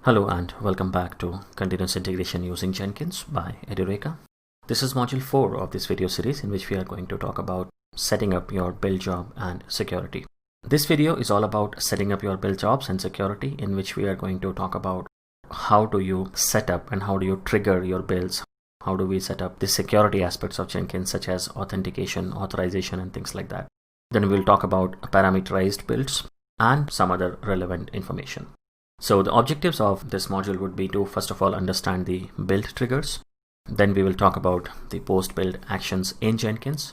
Hello and welcome back to Continuous Integration using Jenkins by Edureka. This is module 4 of this video series in which we are going to talk about setting up your build job and security. This video is all about setting up your build jobs and security, in which we are going to talk about how do you set up and how do you trigger your builds. How do we set up the security aspects of Jenkins, such as authentication, authorization, and things like that. Then we'll talk about parameterized builds and some other relevant information. So the objectives of this module would be to first of all understand the build triggers. Then we will talk about the post-build actions in Jenkins,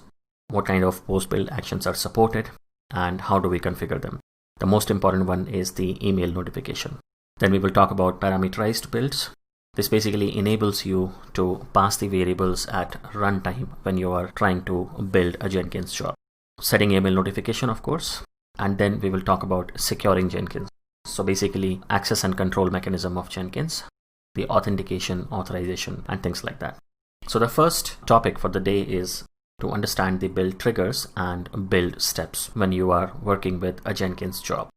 what kind of post-build actions are supported, and how do we configure them. The most important one is the email notification. Then we will talk about parameterized builds. This basically enables you to pass the variables at runtime when you are trying to build a Jenkins job. Setting email notification, of course, and then we will talk about securing Jenkins. So basically access and control mechanism of Jenkins, the authentication, authorization, and things like that. So the first topic for the day is to understand the build triggers and build steps when you are working with a Jenkins job.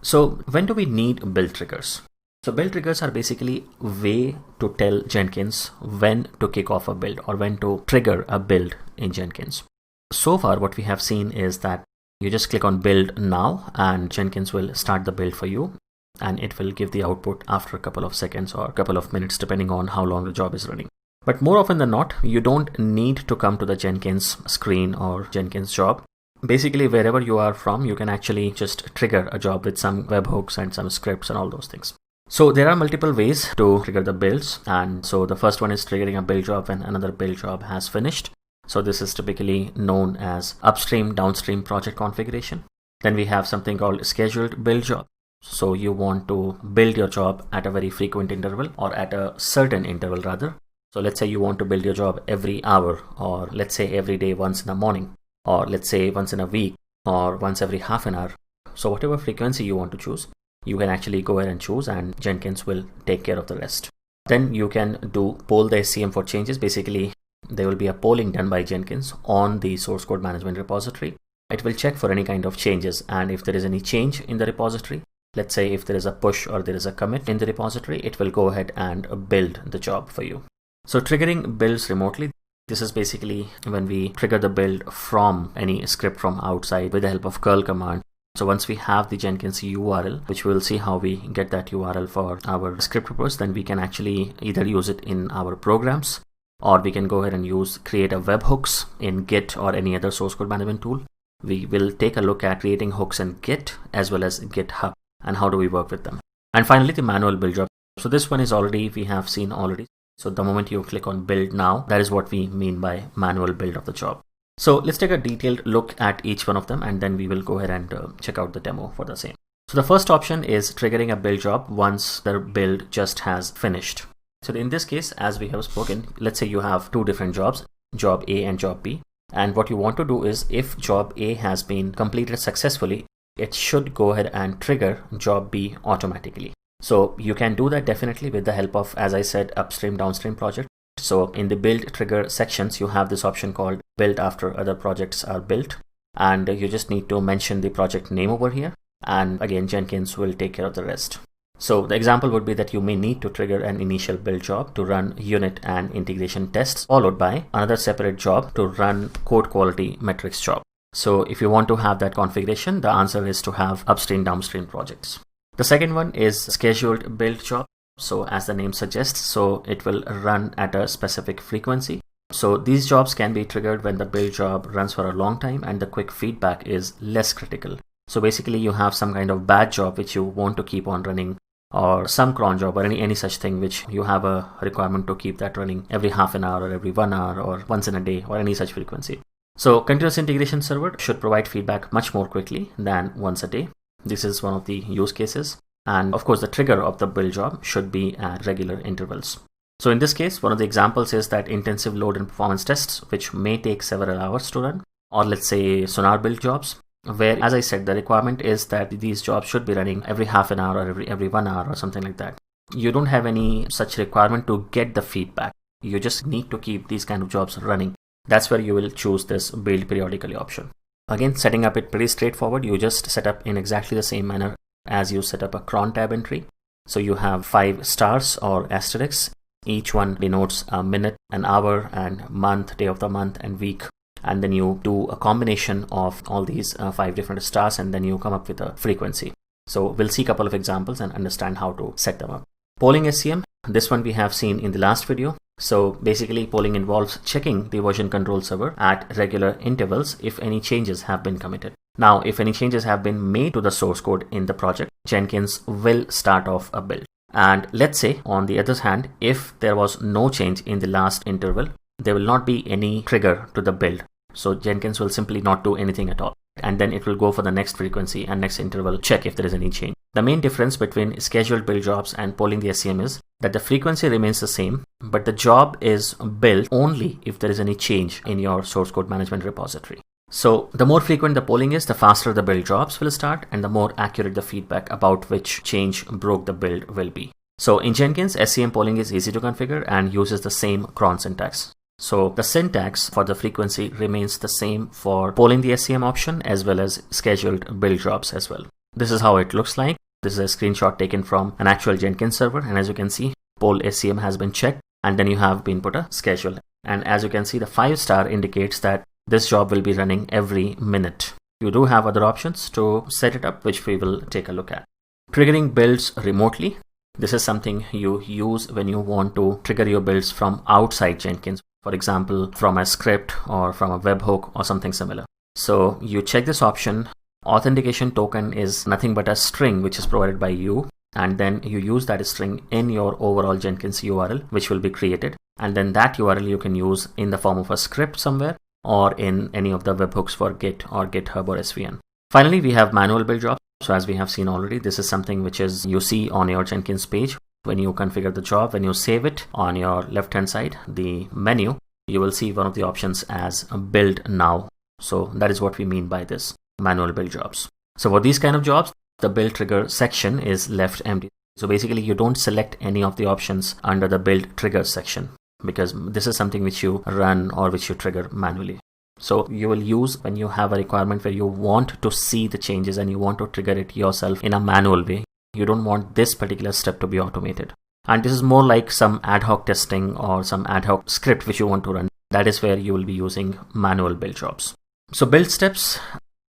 So when do we need build triggers? So build triggers are basically a way to tell Jenkins when to kick off a build or when to trigger a build in Jenkins. So far what we have seen is that you just click on build now and Jenkins will start the build for you, and it will give the output after a couple of seconds or a couple of minutes depending on how long the job is running. But more often than not, you don't need to come to the Jenkins screen or Jenkins job. Basically, wherever you are from, you can actually just trigger a job with some webhooks and some scripts and all those things. So there are multiple ways to trigger the builds, and so the first one is triggering a build job when another build job has finished. So this is typically known as upstream downstream project configuration. Then we have something called scheduled build job. So you want to build your job at a very frequent interval, or at a certain interval rather. So let's say you want to build your job every hour, or let's say every day once in the morning, or let's say once in a week, or once every half an hour. So whatever frequency you want to choose, you can actually go ahead and choose, and Jenkins will take care of the rest. Then you can do poll the SCM for changes. Basically, there will be a polling done by Jenkins on the source code management repository. It will check for any kind of changes, and if there is any change in the repository, let's say if there is a push or there is a commit in the repository, it will go ahead and build the job for you. So triggering builds remotely, this is basically when we trigger the build from any script from outside with the help of curl command. So once we have the Jenkins URL, which we will see how we get that URL for our script purpose, then we can actually either use it in our programs, or we can go ahead and create a webhooks in Git or any other source code management tool. We will take a look at creating hooks in Git as well as GitHub and how do we work with them. And finally, the manual build job. So this one is we have seen already. So the moment you click on build now, that is what we mean by manual build of the job. So let's take a detailed look at each one of them, and then we will go ahead and check out the demo for the same. So the first option is triggering a build job once the build just has finished. So in this case, as we have spoken, let's say you have two different jobs, job A and job B. And what you want to do is, if job A has been completed successfully, it should go ahead and trigger job B automatically. So you can do that definitely with the help of, as I said, upstream downstream project. So in the build trigger sections, you have this option called build after other projects are built. And you just need to mention the project name over here. And again, Jenkins will take care of the rest. So the example would be that you may need to trigger an initial build job to run unit and integration tests, followed by another separate job to run code quality metrics job. So if you want to have that configuration, the answer is to have upstream downstream projects. The second one is scheduled build job. So as the name suggests, so it will run at a specific frequency. So these jobs can be triggered when the build job runs for a long time and the quick feedback is less critical. So basically you have some kind of bad job which you want to keep on running, or some cron job or any such thing which you have a requirement to keep that running every half an hour or every 1 hour or once in a day or any such frequency. So continuous integration server should provide feedback much more quickly than once a day. This is one of the use cases. And of course, the trigger of the build job should be at regular intervals. So in this case, one of the examples is that intensive load and performance tests, which may take several hours to run, or let's say sonar build jobs, where, as I said, the requirement is that these jobs should be running every half an hour or every 1 hour or something like that. You don't have any such requirement to get the feedback. You just need to keep these kind of jobs running. That's where you will choose this build periodically option. Again, setting up it pretty straightforward. You just set up in exactly the same manner as you set up a cron tab entry. So you have 5 stars or asterisks. Each one denotes a minute, an hour, and month, day of the month, and week. And then you do a combination of all these 5 different stars, and then you come up with a frequency. So we'll see a couple of examples and understand how to set them up. Polling SCM, this one we have seen in the last video. So basically polling involves checking the version control server at regular intervals if any changes have been committed. Now, if any changes have been made to the source code in the project, Jenkins will start off a build. And let's say on the other hand, if there was no change in the last interval, there will not be any trigger to the build. So Jenkins will simply not do anything at all. And then it will go for the next frequency and next interval, check if there is any change. The main difference between scheduled build jobs and polling the SCM is that the frequency remains the same, but the job is built only if there is any change in your source code management repository. So the more frequent the polling is, the faster the build jobs will start and the more accurate the feedback about which change broke the build will be. So in Jenkins, SCM polling is easy to configure and uses the same cron syntax. So the syntax for the frequency remains the same for polling the SCM option as well as scheduled build jobs as well. This is how it looks like. This is a screenshot taken from an actual Jenkins server, and as you can see, poll SCM has been checked and then you have been put a schedule. And as you can see, the 5-star indicates that this job will be running every minute. You do have other options to set it up, which we will take a look at. Triggering builds remotely. This is something you use when you want to trigger your builds from outside Jenkins. For example, from a script or from a webhook or something similar. So you check this option. Authentication token is nothing but a string which is provided by you, and then you use that string in your overall Jenkins URL, which will be created. And then that URL you can use in the form of a script somewhere or in any of the webhooks for Git or GitHub or SVN. Finally, we have manual build jobs. So as we have seen already, this is something which is you see on your Jenkins page. When you configure the job, when you save it, on your left hand side, the menu, you will see one of the options as build now. So that is what we mean by this manual build jobs. So for these kind of jobs, the build trigger section is left empty. So basically you don't select any of the options under the build trigger section because this is something which you run or which you trigger manually. So you will use when you have a requirement where you want to see the changes and you want to trigger it yourself in a manual way. You don't want this particular step to be automated. And this is more like some ad hoc testing or some ad hoc script which you want to run. That is where you will be using manual build jobs. So build steps,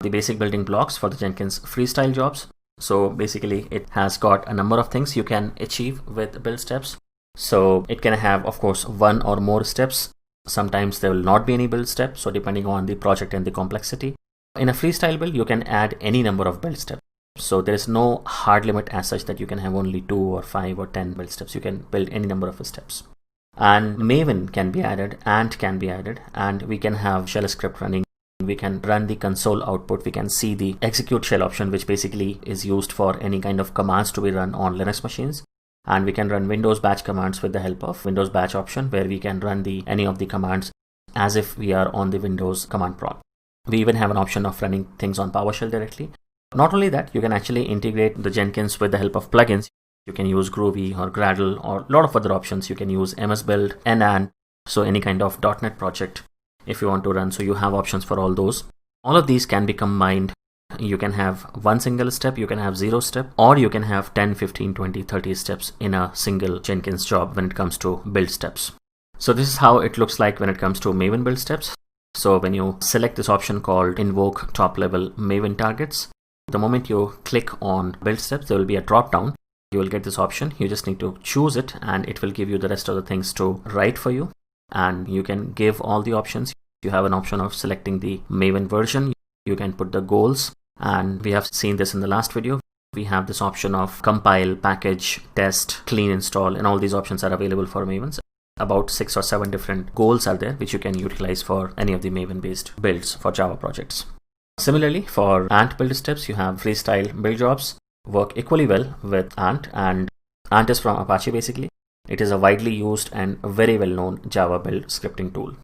the basic building blocks for the Jenkins freestyle jobs. So basically it has got a number of things you can achieve with build steps. So it can have, of course, one or more steps. Sometimes there will not be any build steps. So depending on the project and the complexity. In a freestyle build, you can add any number of build steps. So there is no hard limit as such that you can have only 2 or 5 or 10 build steps. You can build any number of steps. And Maven can be added, Ant can be added, and we can have shell script running. We can run the console output. We can see the execute shell option, which basically is used for any kind of commands to be run on Linux machines. And we can run Windows batch commands with the help of Windows batch option, where we can run any of the commands as if we are on the Windows command prompt. We even have an option of running things on PowerShell directly. Not only that, you can actually integrate the Jenkins with the help of plugins. You can use Groovy or Gradle or a lot of other options. You can use MS Build, Nant, so any kind of .NET project if you want to run. So you have options for all those. All of these can be combined. You can have one single step, you can have 0 step, or you can have 10, 15, 20, 30 steps in a single Jenkins job when it comes to build steps. So this is how it looks like when it comes to Maven build steps. So when you select this option called invoke top level Maven targets, the moment you click on build steps, there will be a drop down. You will get this option. You just need to choose it and it will give you the rest of the things to write for you. And you can give all the options. You have an option of selecting the Maven version. You can put the goals. And we have seen this in the last video. We have this option of compile, package, test, clean install, and all these options are available for Mavens. About 6 or 7 different goals are there, which you can utilize for any of the Maven based builds for Java projects. Similarly, for Ant build steps, you have freestyle build jobs, work equally well with Ant, and Ant is from Apache basically. It is a widely used and very well known Java build scripting tool.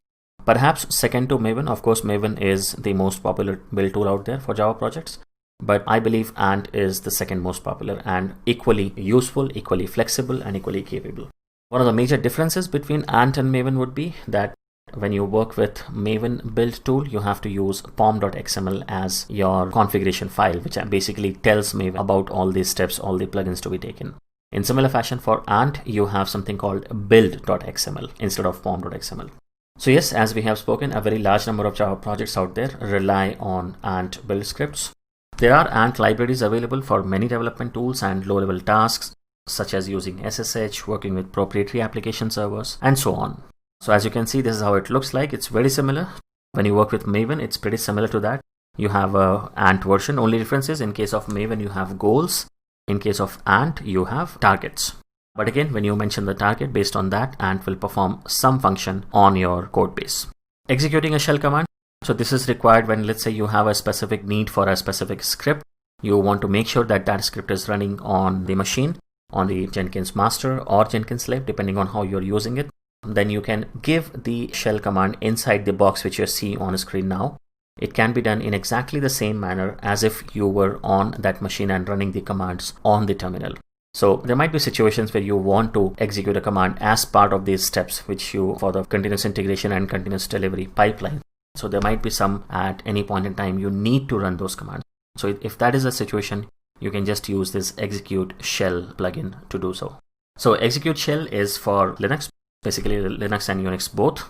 Perhaps second to Maven. Of course, Maven is the most popular build tool out there for Java projects, but I believe Ant is the second most popular and equally useful, equally flexible, and equally capable. One of the major differences between Ant and Maven would be that when you work with Maven build tool, you have to use pom.xml as your configuration file, which basically tells Maven about all these steps, all the plugins to be taken. In similar fashion, for Ant, you have something called build.xml instead of form.xml. So yes, as we have spoken, a very large number of Java projects out there rely on Ant build scripts. There are Ant libraries available for many development tools and low-level tasks, such as using SSH, working with proprietary application servers, and so on. So as you can see, this is how it looks like. It's very similar. When you work with Maven, it's pretty similar to that. You have a Ant version. Only difference is, in case of Maven, you have goals. In case of Ant, you have targets. But again, when you mention the target, based on that, Ant will perform some function on your code base. Executing a shell command. So this is required when, let's say, you have a specific need for a specific script. You want to make sure that that script is running on the machine, on the Jenkins master or Jenkins slave, depending on how you're using it. Then you can give the shell command inside the box which you see on the screen now. It can be done in exactly the same manner as if you were on that machine and running the commands on the terminal. So there might be situations where you want to execute a command as part of these steps, which you for the continuous integration and continuous delivery pipeline. So there might be some at any point in time you need to run those commands. So if that is a situation, you can just use this execute shell plugin to do so. So execute shell is for Linux, basically Linux and Unix both.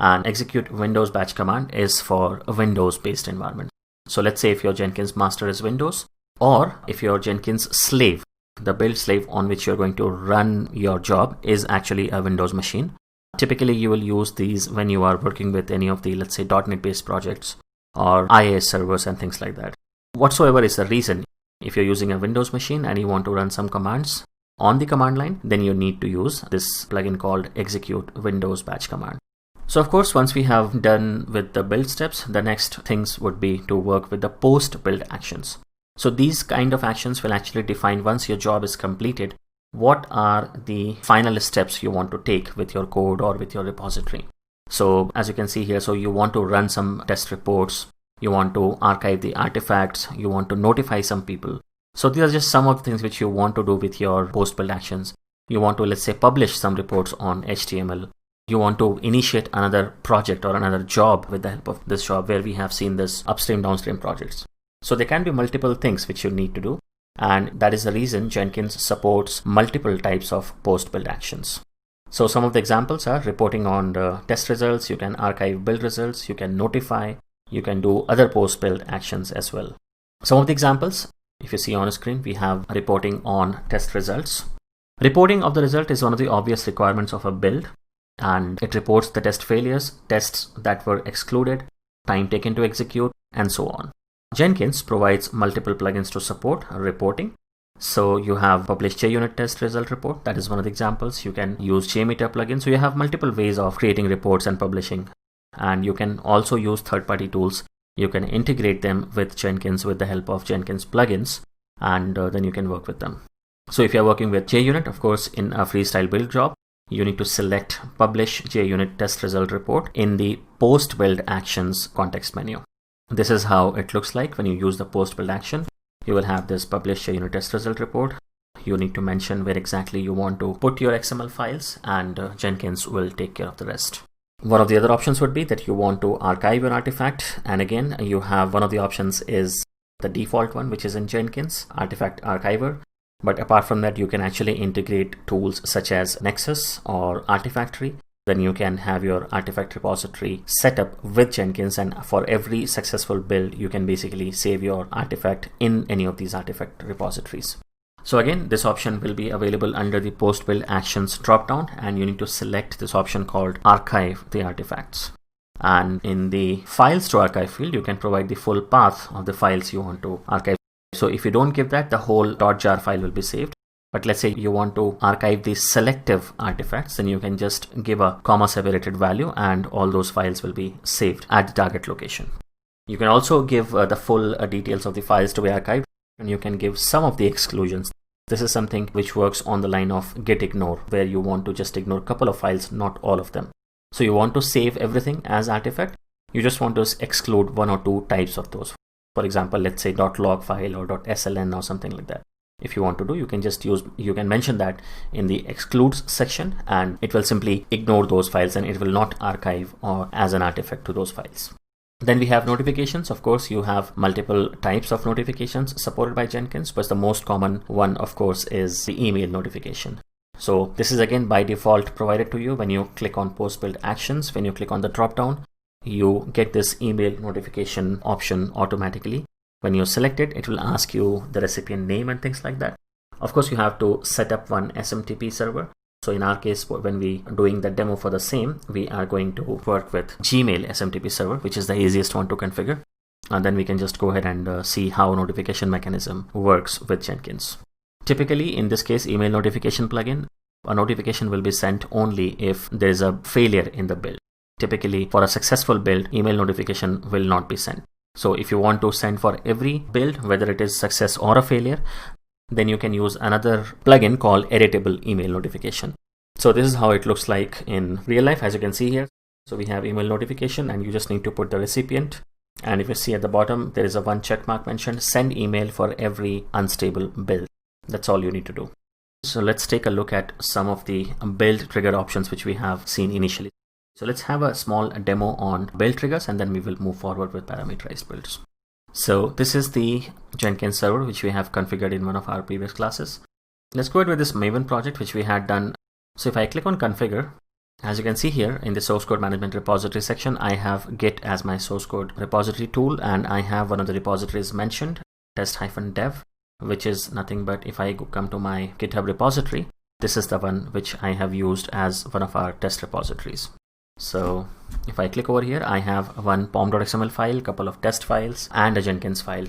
And execute Windows batch command is for a Windows-based environment. So let's say if your Jenkins master is Windows, or if your Jenkins slave, the build slave on which you're going to run your job, is actually a Windows machine. Typically, you will use these when you are working with any of the, let's say, .NET-based projects or IIS servers and things like that. Whatsoever is the reason, if you're using a Windows machine and you want to run some commands on the command line, then you need to use this plugin called execute Windows batch command. So of course, once we have done with the build steps, the next things would be to work with the post-build actions. So these kind of actions will actually define, once your job is completed, what are the final steps you want to take with your code or with your repository. So as you can see here, so you want to run some test reports, you want to archive the artifacts, you want to notify some people. So these are just some of the things which you want to do with your post-build actions. You want to, let's say, publish some reports on HTML. You want to initiate another project or another job with the help of this job, where we have seen this upstream, downstream projects. So there can be multiple things which you need to do. And that is the reason Jenkins supports multiple types of post-build actions. So some of the examples are reporting on the test results. You can archive build results. You can notify. You can do other post-build actions as well. Some of the examples, if you see on the screen, we have reporting on test results. Reporting of the result is one of the obvious requirements of a build. And it reports the test failures, tests that were excluded, time taken to execute, and so on. Jenkins provides multiple plugins to support reporting. So you have publish JUnit test result report. That is one of the examples. You can use JMeter plugin. So you have multiple ways of creating reports and publishing. And you can also use third-party tools. You can integrate them with Jenkins with the help of Jenkins plugins, and then you can work with them. So if you're working with JUnit, of course, in a freestyle build job, you need to select publish JUnit test result report in the post build actions context menu. This is how it looks like when you use the post build action. You will have this publish JUnit test result report. You need to mention where exactly you want to put your XML files, and Jenkins will take care of the rest. One of the other options would be that you want to archive an artifact. And again, you have one of the options is the default one, which is in Jenkins, Artifact Archiver. But apart from that, you can actually integrate tools such as Nexus or Artifactory. Then you can have your artifact repository set up with Jenkins, and for every successful build, you can basically save your artifact in any of these artifact repositories. So again, this option will be available under the post build actions dropdown, and you need to select this option called archive the artifacts. And in the files to archive field, you can provide the full path of the files you want to archive. So if you don't give that, the whole .jar file will be saved. But let's say you want to archive the selective artifacts, then you can just give a comma separated value and all those files will be saved at the target location. You can also give the full details of the files to be archived, and you can give some of the exclusions. This is something which works on the line of git ignore, where you want to just ignore a couple of files, not all of them. So you want to save everything as artifact. You just want to exclude one or two types of those. For example, let's say .log file or .sln or something like that. If you want to do, you can mention that in the excludes section, and it will simply ignore those files and it will not archive or as an artifact to those files. Then we have notifications. Of course, you have multiple types of notifications supported by Jenkins, but the most common one, of course, is the email notification. So this is again by default provided to you when you click on post build actions. When you click on the drop down, you get this email notification option automatically. When you select it, it will ask you the recipient name and things like that. Of course, you have to set up one SMTP server. So in our case, when we are doing the demo for the same, we are going to work with Gmail SMTP server, which is the easiest one to configure. And then we can just go ahead and see how notification mechanism works with Jenkins. Typically, in this case, email notification plugin, a notification will be sent only if there is a failure in the build. Typically, for a successful build, email notification will not be sent. So if you want to send for every build, whether it is success or a failure, then you can use another plugin called editable email notification. So this is how it looks like in real life, as you can see here. So we have email notification and you just need to put the recipient. And if you see at the bottom, there is a one check mark mentioned, send email for every unstable build. That's all you need to do. So let's take a look at some of the build trigger options which we have seen initially. So let's have a small demo on build triggers and then we will move forward with parameterized builds. So this is the Jenkins server which we have configured in one of our previous classes. Let's go ahead with this Maven project which we had done. So if I click on configure, as you can see here in the source code management repository section, I have Git as my source code repository tool, and I have one of the repositories mentioned, test-dev, which is nothing but if I come to my GitHub repository, this is the one which I have used as one of our test repositories. So if I click over here, I have one pom.xml file, couple of test files, and a Jenkins file.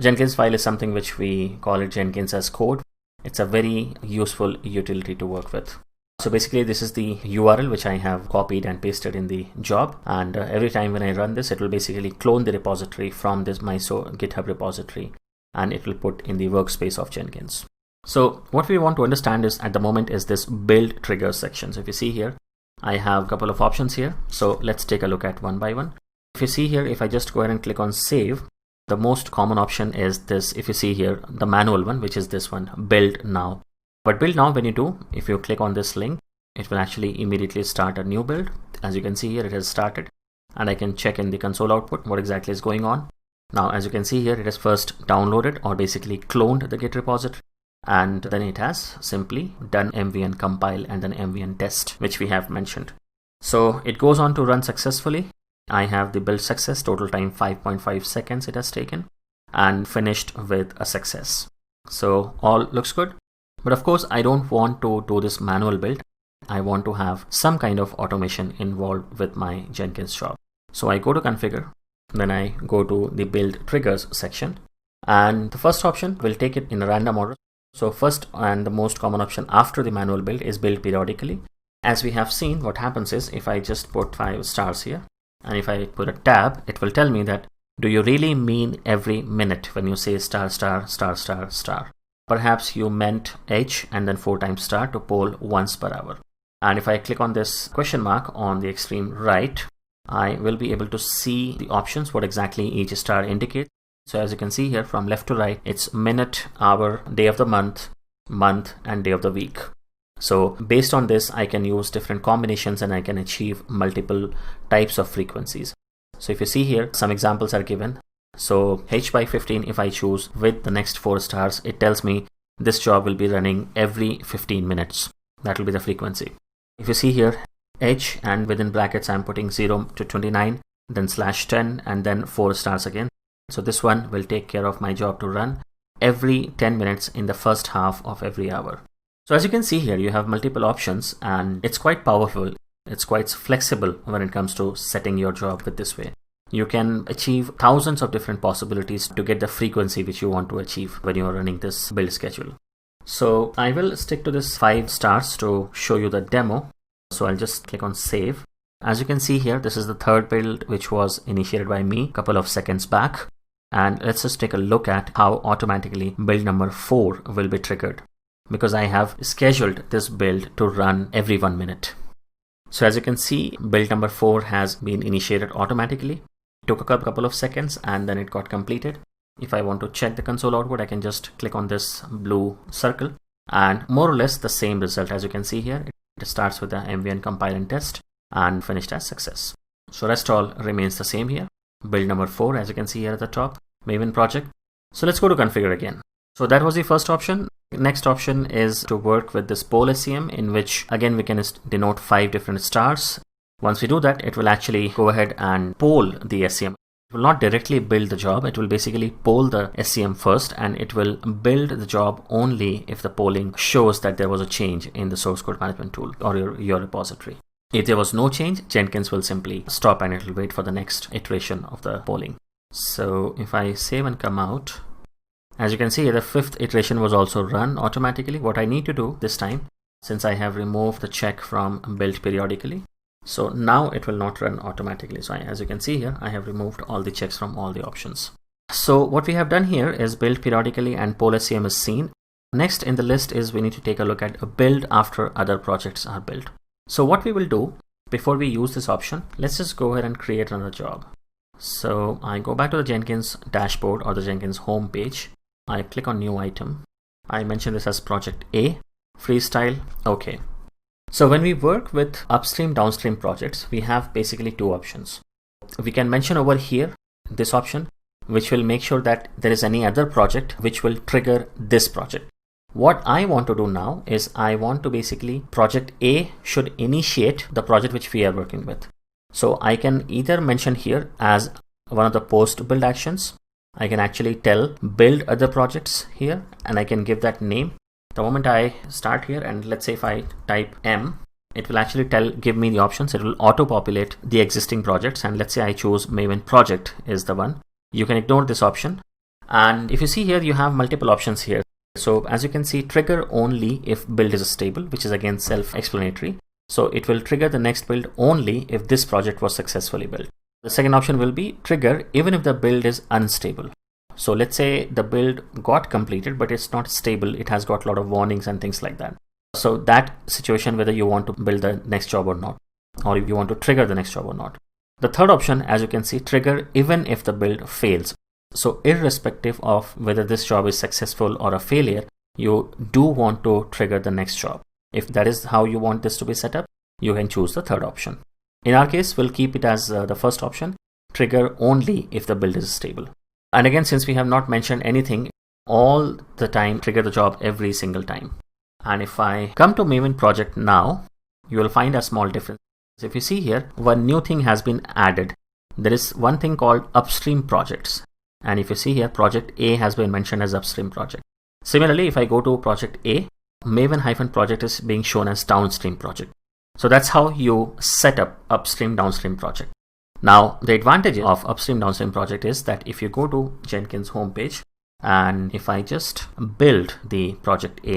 Jenkins file is something which we call it Jenkins as code. It's a very useful utility to work with. So basically this is the URL which I have copied and pasted in the job, and every time when I run this, it will basically clone the repository from this my GitHub repository, and it will put in the workspace of Jenkins. So what we want to understand is at the moment is this build trigger section. So if you see here, I have a couple of options here. So let's take a look at one by one. If you see here, if I just go ahead and click on save, the most common option is this. If you see here, the manual one, which is this one, build now. But build now, when you do, if you click on this link, it will actually immediately start a new build. As you can see here, it has started, and I can check in the console output what exactly is going on. Now, as you can see here, it has first downloaded or basically cloned the Git repository, and then it has simply done mvn compile and then mvn test, which we have mentioned. So it goes on to run successfully. I have the build success, total time 5.5 seconds it has taken, and finished with a success. So all looks good. But of course, I don't want to do this manual build. I want to have some kind of automation involved with my Jenkins job. So I go to configure, then I go to the build triggers section, and the first option will take it in a random order. So first and the most common option after the manual build is build periodically. As we have seen, what happens is if I just put 5 stars here, and if I put a tab, it will tell me that, do you really mean every minute when you say star, star, star, star, star? Perhaps you meant H and then 4 times star to poll once per hour. And if I click on this question mark on the extreme right, I will be able to see the options, what exactly each star indicates. So as you can see here from left to right, it's minute, hour, day of the month, and day of the week. So based on this, I can use different combinations and I can achieve multiple types of frequencies. So if you see here, some examples are given. So H by 15, if I choose with the next 4 stars, it tells me this job will be running every 15 minutes. That will be the frequency. If you see here, H, and within brackets, I'm putting 0 to 29, then /10, and then 4 stars again. So this one will take care of my job to run every 10 minutes in the first half of every hour. So as you can see here, you have multiple options and it's quite powerful. It's quite flexible when it comes to setting your job with this way. You can achieve thousands of different possibilities to get the frequency which you want to achieve when you are running this build schedule. So I will stick to this 5 stars to show you the demo. So I'll just click on save. As you can see here, this is the third build which was initiated by me a couple of seconds back. And let's just take a look at how automatically build number 4 will be triggered, because I have scheduled this build to run every 1 minute. So as you can see, build number 4 has been initiated automatically. It took a couple of seconds and then it got completed. If I want to check the console output, I can just click on this blue circle and more or less the same result. As you can see here, it starts with the mvn compile and test and finished as success. So rest all remains the same here. build number 4, as you can see here at the top, Maven project. So let's go to configure again. So that was the first option. Next option is to work with this poll SCM, in which again we can denote 5 different stars. Once we do that, it will actually go ahead and poll the SCM. It will not directly build the job. It will basically poll the SCM first, and it will build the job only if the polling shows that there was a change in the source code management tool or your repository. If there was no change, Jenkins will simply stop and it will wait for the next iteration of the polling. So if I save and come out, as you can see, the 5th iteration was also run automatically. What I need to do this time, since I have removed the check from build periodically, so now it will not run automatically. So as you can see here, I have removed all the checks from all the options. So what we have done here is build periodically and poll SCM is seen. Next in the list is we need to take a look at a build after other projects are built. So what we will do before we use this option, let's just go ahead and create another job. So I go back to the Jenkins dashboard or the Jenkins home page. I click on new item. I mention this as project A, freestyle. Okay. So when we work with upstream downstream projects, we have basically 2 options. We can mention over here this option, which will make sure that there is any other project which will trigger this project. What I want to do now is I want to basically project A should initiate the project which we are working with. So I can either mention here as one of the post build actions. I can actually tell build other projects here, and I can give that name. The moment I start here, and let's say if I type M, it will actually give me the options. It will auto populate the existing projects, and let's say I choose Maven project is the one. You can ignore this option, and if you see here, you have multiple options here. So as you can see, trigger only if build is stable, which is again self-explanatory. So it will trigger the next build only if this project was successfully built. The second option will be trigger even if the build is unstable. So let's say the build got completed, but it's not stable. It has got a lot of warnings and things like that. So that situation, whether you want to build the next job or not, or if you want to trigger the next job or not. The third option, as you can see, trigger even if the build fails. So irrespective of whether this job is successful or a failure, you do want to trigger the next job. If that is how you want this to be set up, you can choose the third option. In our case, we'll keep it as the first option, trigger only if the build is stable. And again, since we have not mentioned anything, all the time trigger the job every single time. And if I come to Maven project now, you will find a small difference. If you see here, one new thing has been added. There is one thing called upstream projects. And if you see here, project A has been mentioned as upstream project. Similarly, if I go to project A, Maven-project is being shown as downstream project. So that's how you set up upstream downstream project. Now, the advantage of upstream downstream project is that if you go to Jenkins homepage, and if I just build the project A,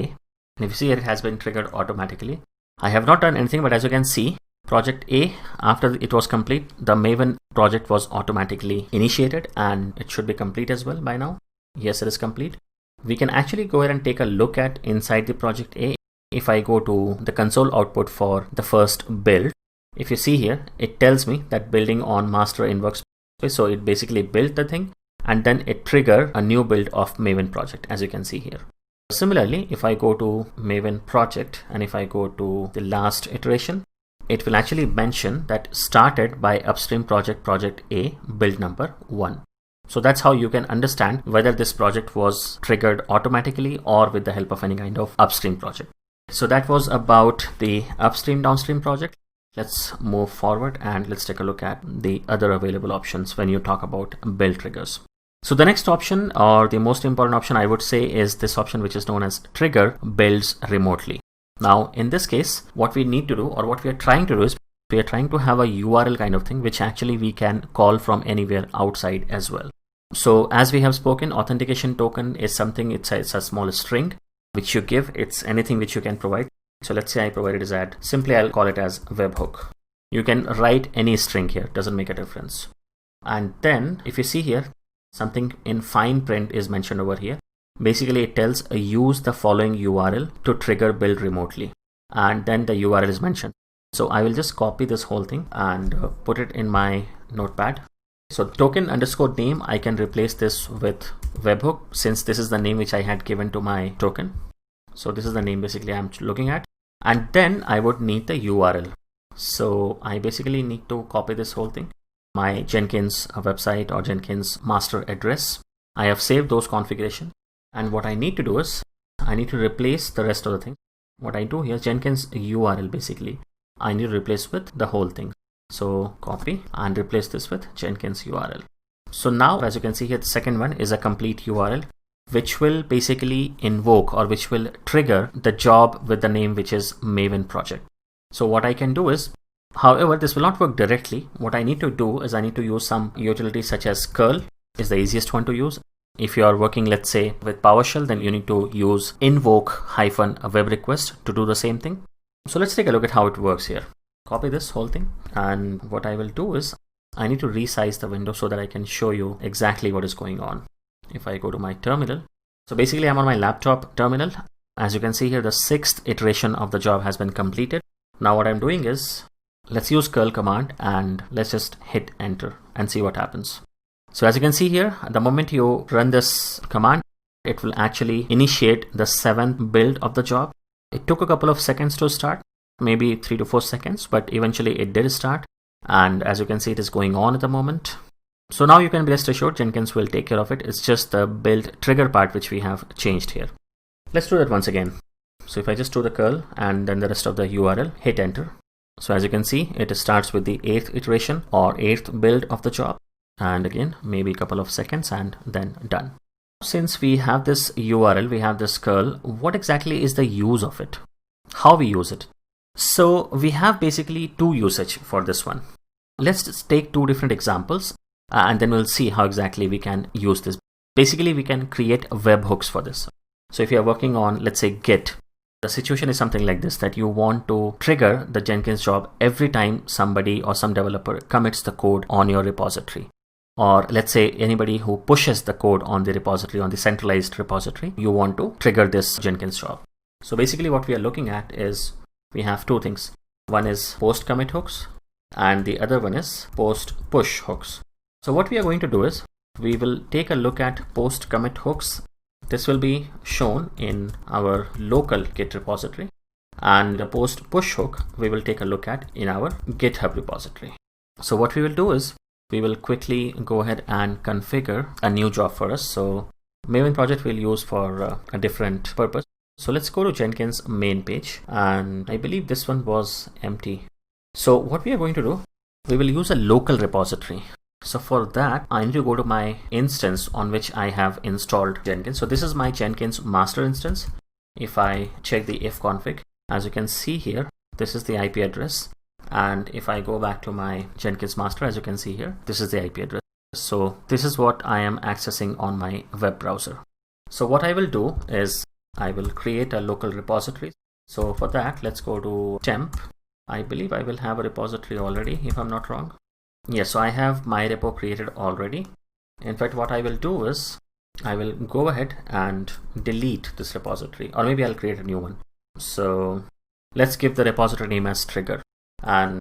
and if you see here, it has been triggered automatically. I have not done anything, but as you can see, project A, after it was complete, the Maven project was automatically initiated, and it should be complete as well by now. Yes, it is complete. We can actually go ahead and take a look at inside the project A. If I go to the console output for the first build, if you see here, it tells me that building on master in workspace. So it basically built the thing, and then it triggered a new build of Maven project, as you can see here. Similarly, if I go to Maven project, and if I go to the last iteration, it will actually mention that started by upstream project A, build number 1. So that's how you can understand whether this project was triggered automatically or with the help of any kind of upstream project. So that was about the upstream downstream project. Let's move forward and let's take a look at the other available options when you talk about build triggers. So the next option, or the most important option, I would say, is this option which is known as trigger builds remotely. Now in this case, what we need to do, or what we are trying to do, is we are trying to have a URL kind of thing which actually we can call from anywhere outside as well. So as we have spoken, authentication token is something, it's a small string which you give. It's anything which you can provide. So let's say I provide it as simply I'll call it as webhook. You can write any string here, doesn't make a difference. And then if you see here, something in fine print is mentioned over here. Basically it tells use the following URL to trigger build remotely, and then the URL is mentioned. So I will just copy this whole thing and put it in my notepad. So token underscore name, I can replace this with webhook, since this is the name which I had given to my token. So this is the name basically I'm looking at. And then I would need the URL. So I basically need to copy this whole thing. my Jenkins website or Jenkins master address. I have saved those configurations. And what I need to do is I need to replace the rest of the thing. What I do here, Jenkins URL basically, I need to replace with the whole thing. So copy and replace this with Jenkins URL. So now, as you can see here, the second one is a complete URL, which will basically invoke or which will trigger the job with the name, which is Maven project. So what I can do is, however, this will not work directly. What I need to do is I need to use some utilities such as curl is the easiest one to use. If you are working, let's say, with PowerShell, then you need to use invoke-web request to do the same thing. So let's take a look at how it works here. Copy this whole thing. And what I will do is I need to resize the window so that I can show you exactly what is going on. If I go to my terminal, so basically I'm on my laptop terminal. As you can see here, the 6th iteration of the job has been completed. Now what I'm doing is, let's use curl command and let's just hit enter and see what happens. So as you can see here, the moment you run this command, it will actually initiate the 7th build of the job. It took a couple of seconds to start, maybe 3 to 4 seconds, but eventually it did start. And as you can see, it is going on at the moment. So now you can be rest assured Jenkins will take care of it. It's just the build trigger part which we have changed here. Let's do that once again. So if I just do the curl and then the rest of the URL, hit enter. So as you can see, it starts with the 8th iteration or 8th build of the job. And again, maybe a couple of seconds and then done. Since we have this URL, we have this curl, what exactly is the use of it? How we use it? So we have basically 2 usage for this one. Let's just take 2 different examples and then we'll see how exactly we can use this. Basically, we can create webhooks for this. So if you're working on, let's say, Git, the situation is something like this, that you want to trigger the Jenkins job every time somebody or some developer commits the code on your repository. Or let's say anybody who pushes the code on the repository, on the centralized repository, you want to trigger this Jenkins job. So basically what we are looking at is we have 2 things. One is post commit hooks and the other one is post push hooks. So what we are going to do is we will take a look at post commit hooks. This will be shown in our local Git repository, and the post push hook we will take a look at in our GitHub repository. So what we will do is we will quickly go ahead and configure a new job for us. So Maven project we'll use for a different purpose. So let's go to Jenkins main page, and I believe this one was empty. So what we are going to do, we will use a local repository. So for that, I need to go to my instance on which I have installed Jenkins. So this is my Jenkins master instance. If I check the ifconfig, as you can see here, this is the IP address. And if I go back to my Jenkins master, as you can see here, this is the IP address. So this is what I am accessing on my web browser. So what I will do is I will create a local repository. So for that, let's go to temp. I believe I will have a repository already, if I'm not wrong. Yes, so I have my repo created already. In fact, what I will do is I will go ahead and delete this repository, or maybe I'll create a new one. So let's give the repository name as trigger. And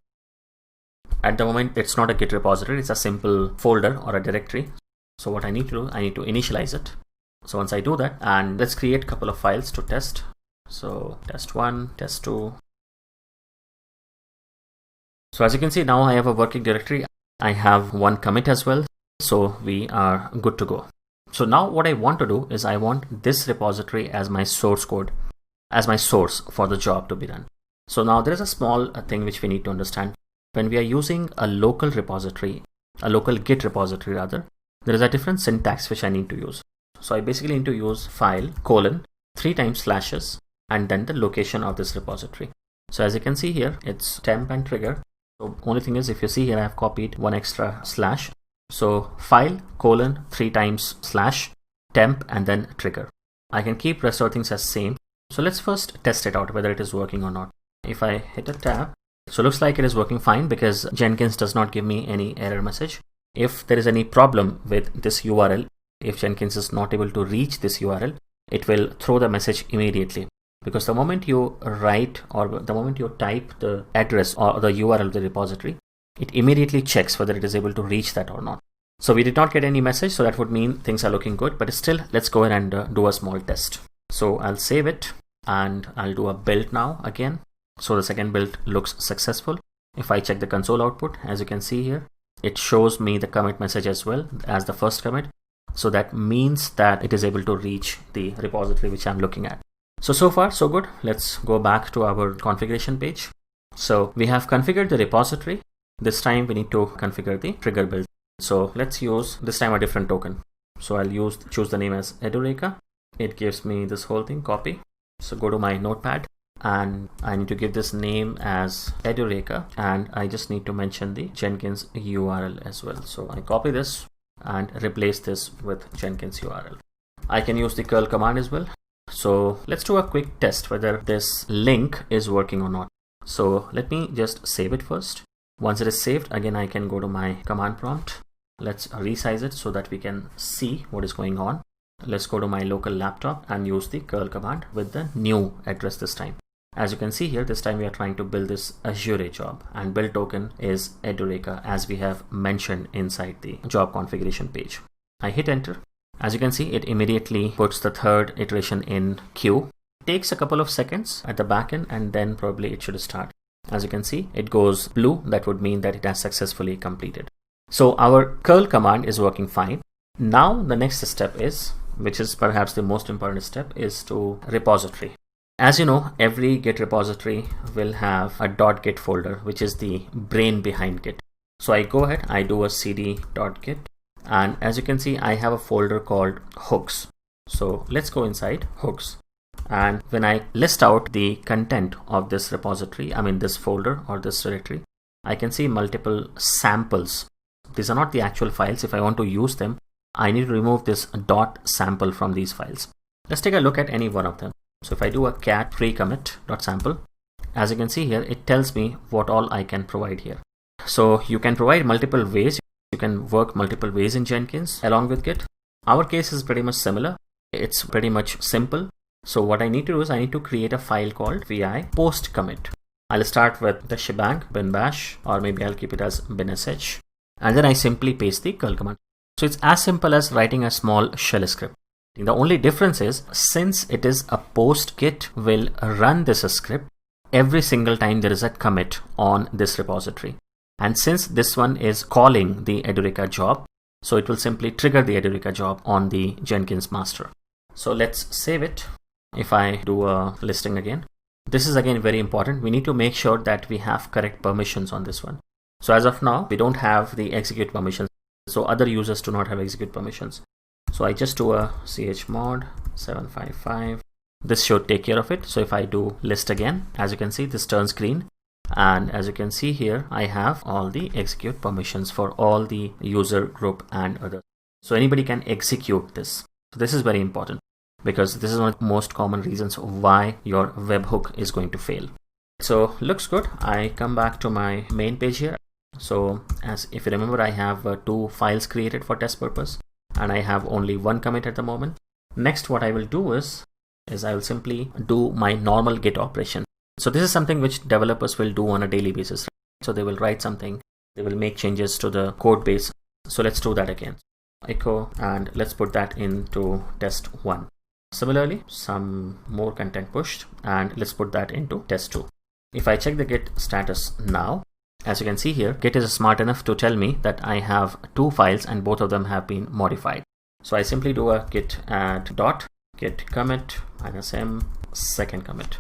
at the moment, it's not a Git repository, it's a simple folder or a directory. So what I need to do, I need to initialize it. So once I do that, and let's create a couple of files to test. So test1, test2. So as you can see, now I have a working directory. I have one commit as well. So we are good to go. So now what I want to do is I want this repository as my source code, as my source for the job to be run. So now there is a small thing which we need to understand. When we are using a local repository, a local Git repository rather, there is a different syntax which I need to use. So I basically need to use file : 3 times slashes and then the location of this repository. So as you can see here, it's temp and trigger. So only thing is, if you see here, I have copied one extra slash. So file : 3 times slash temp and then trigger. I can keep rest of things as same. So let's first test it out whether it is working or not. If I hit a tab, so it looks like it is working fine because Jenkins does not give me any error message. If there is any problem with this URL, if Jenkins is not able to reach this URL, it will throw the message immediately. Because the moment you write or the moment you type the address or the URL of the repository, it immediately checks whether it is able to reach that or not. So we did not get any message, so that would mean things are looking good, but still let's go ahead and do a small test. So I'll save it and I'll do a build now again. So the second build looks successful. If I check the console output, as you can see here, it shows me the commit message as well as the first commit. So that means that it is able to reach the repository which I'm looking at. So far so good. Let's go back to our configuration page. So we have configured the repository. This time we need to configure the trigger build. So let's use this time a different token. So I'll choose the name as Edureka. It gives me this whole thing, copy. So go to my notepad and I need to give this name as Edureka, and I just need to mention the Jenkins URL as well. So I copy this and replace this with Jenkins URL. I can use the curl command as well. So let's do a quick test whether this link is working or not. So let me just save it first. Once it is saved, again I can go to my command prompt. Let's resize it so that we can see what is going on. Let's go to my local laptop and use the curl command with the new address this time. As you can see here, this time we are trying to build this Azure job, and build token is Edureka as we have mentioned inside the job configuration page. I hit enter. As you can see, it immediately puts the third iteration in queue. It takes a couple of seconds at the back end and then probably it should start. As you can see, it goes blue. That would mean that it has successfully completed. So our curl command is working fine. Now the next step is, which is perhaps the most important step, is to repository. As you know, every Git repository will have a .git folder, which is the brain behind Git. So I go ahead, I do a cd.git, and as you can see, I have a folder called hooks. So let's go inside hooks. And when I list out the content of this repository, I mean this folder or this directory, I can see multiple samples. These are not the actual files. If I want to use them, I need to remove this .sample from these files. Let's take a look at any one of them. So if I do a cat precommit.sample, as you can see here, it tells me what all I can provide here. So you can provide multiple ways. You can work multiple ways in Jenkins along with Git. Our case is pretty much similar. It's pretty much simple. So what I need to do is I need to create a file called vi post commit. I'll start with the shebang bin bash, or maybe I'll keep it as bin sh, and then I simply paste the curl command. So it's as simple as writing a small shell script. The only difference is, since it is a post, Git will run this script every single time there is a commit on this repository. And since this one is calling the Edureka job, so it will simply trigger the Edureka job on the Jenkins master. So let's save it. If I do a listing again, this is again very important. We need to make sure that we have correct permissions on this one. So as of now, we don't have the execute permissions. So other users do not have execute permissions. So I just do a chmod 755. This should take care of it. So if I do list again, as you can see, this turns green. And as you can see here, I have all the execute permissions for all the user group and others. So anybody can execute this. So this is very important because this is one of the most common reasons why your webhook is going to fail. So looks good. I come back to my main page here. So as if you remember, I have 2 files created for test purpose, and I have only 1 commit at the moment. Next, what I will do is I will simply do my normal Git operation. So this is something which developers will do on a daily basis. So they will write something, they will make changes to the code base. So let's do that again. Echo, and let's put that into test 1. Similarly, some more content pushed, and let's put that into test 2. If I check the Git status now, as you can see here, Git is smart enough to tell me that I have 2 files and both of them have been modified. So I simply do a git add dot git commit -m second commit.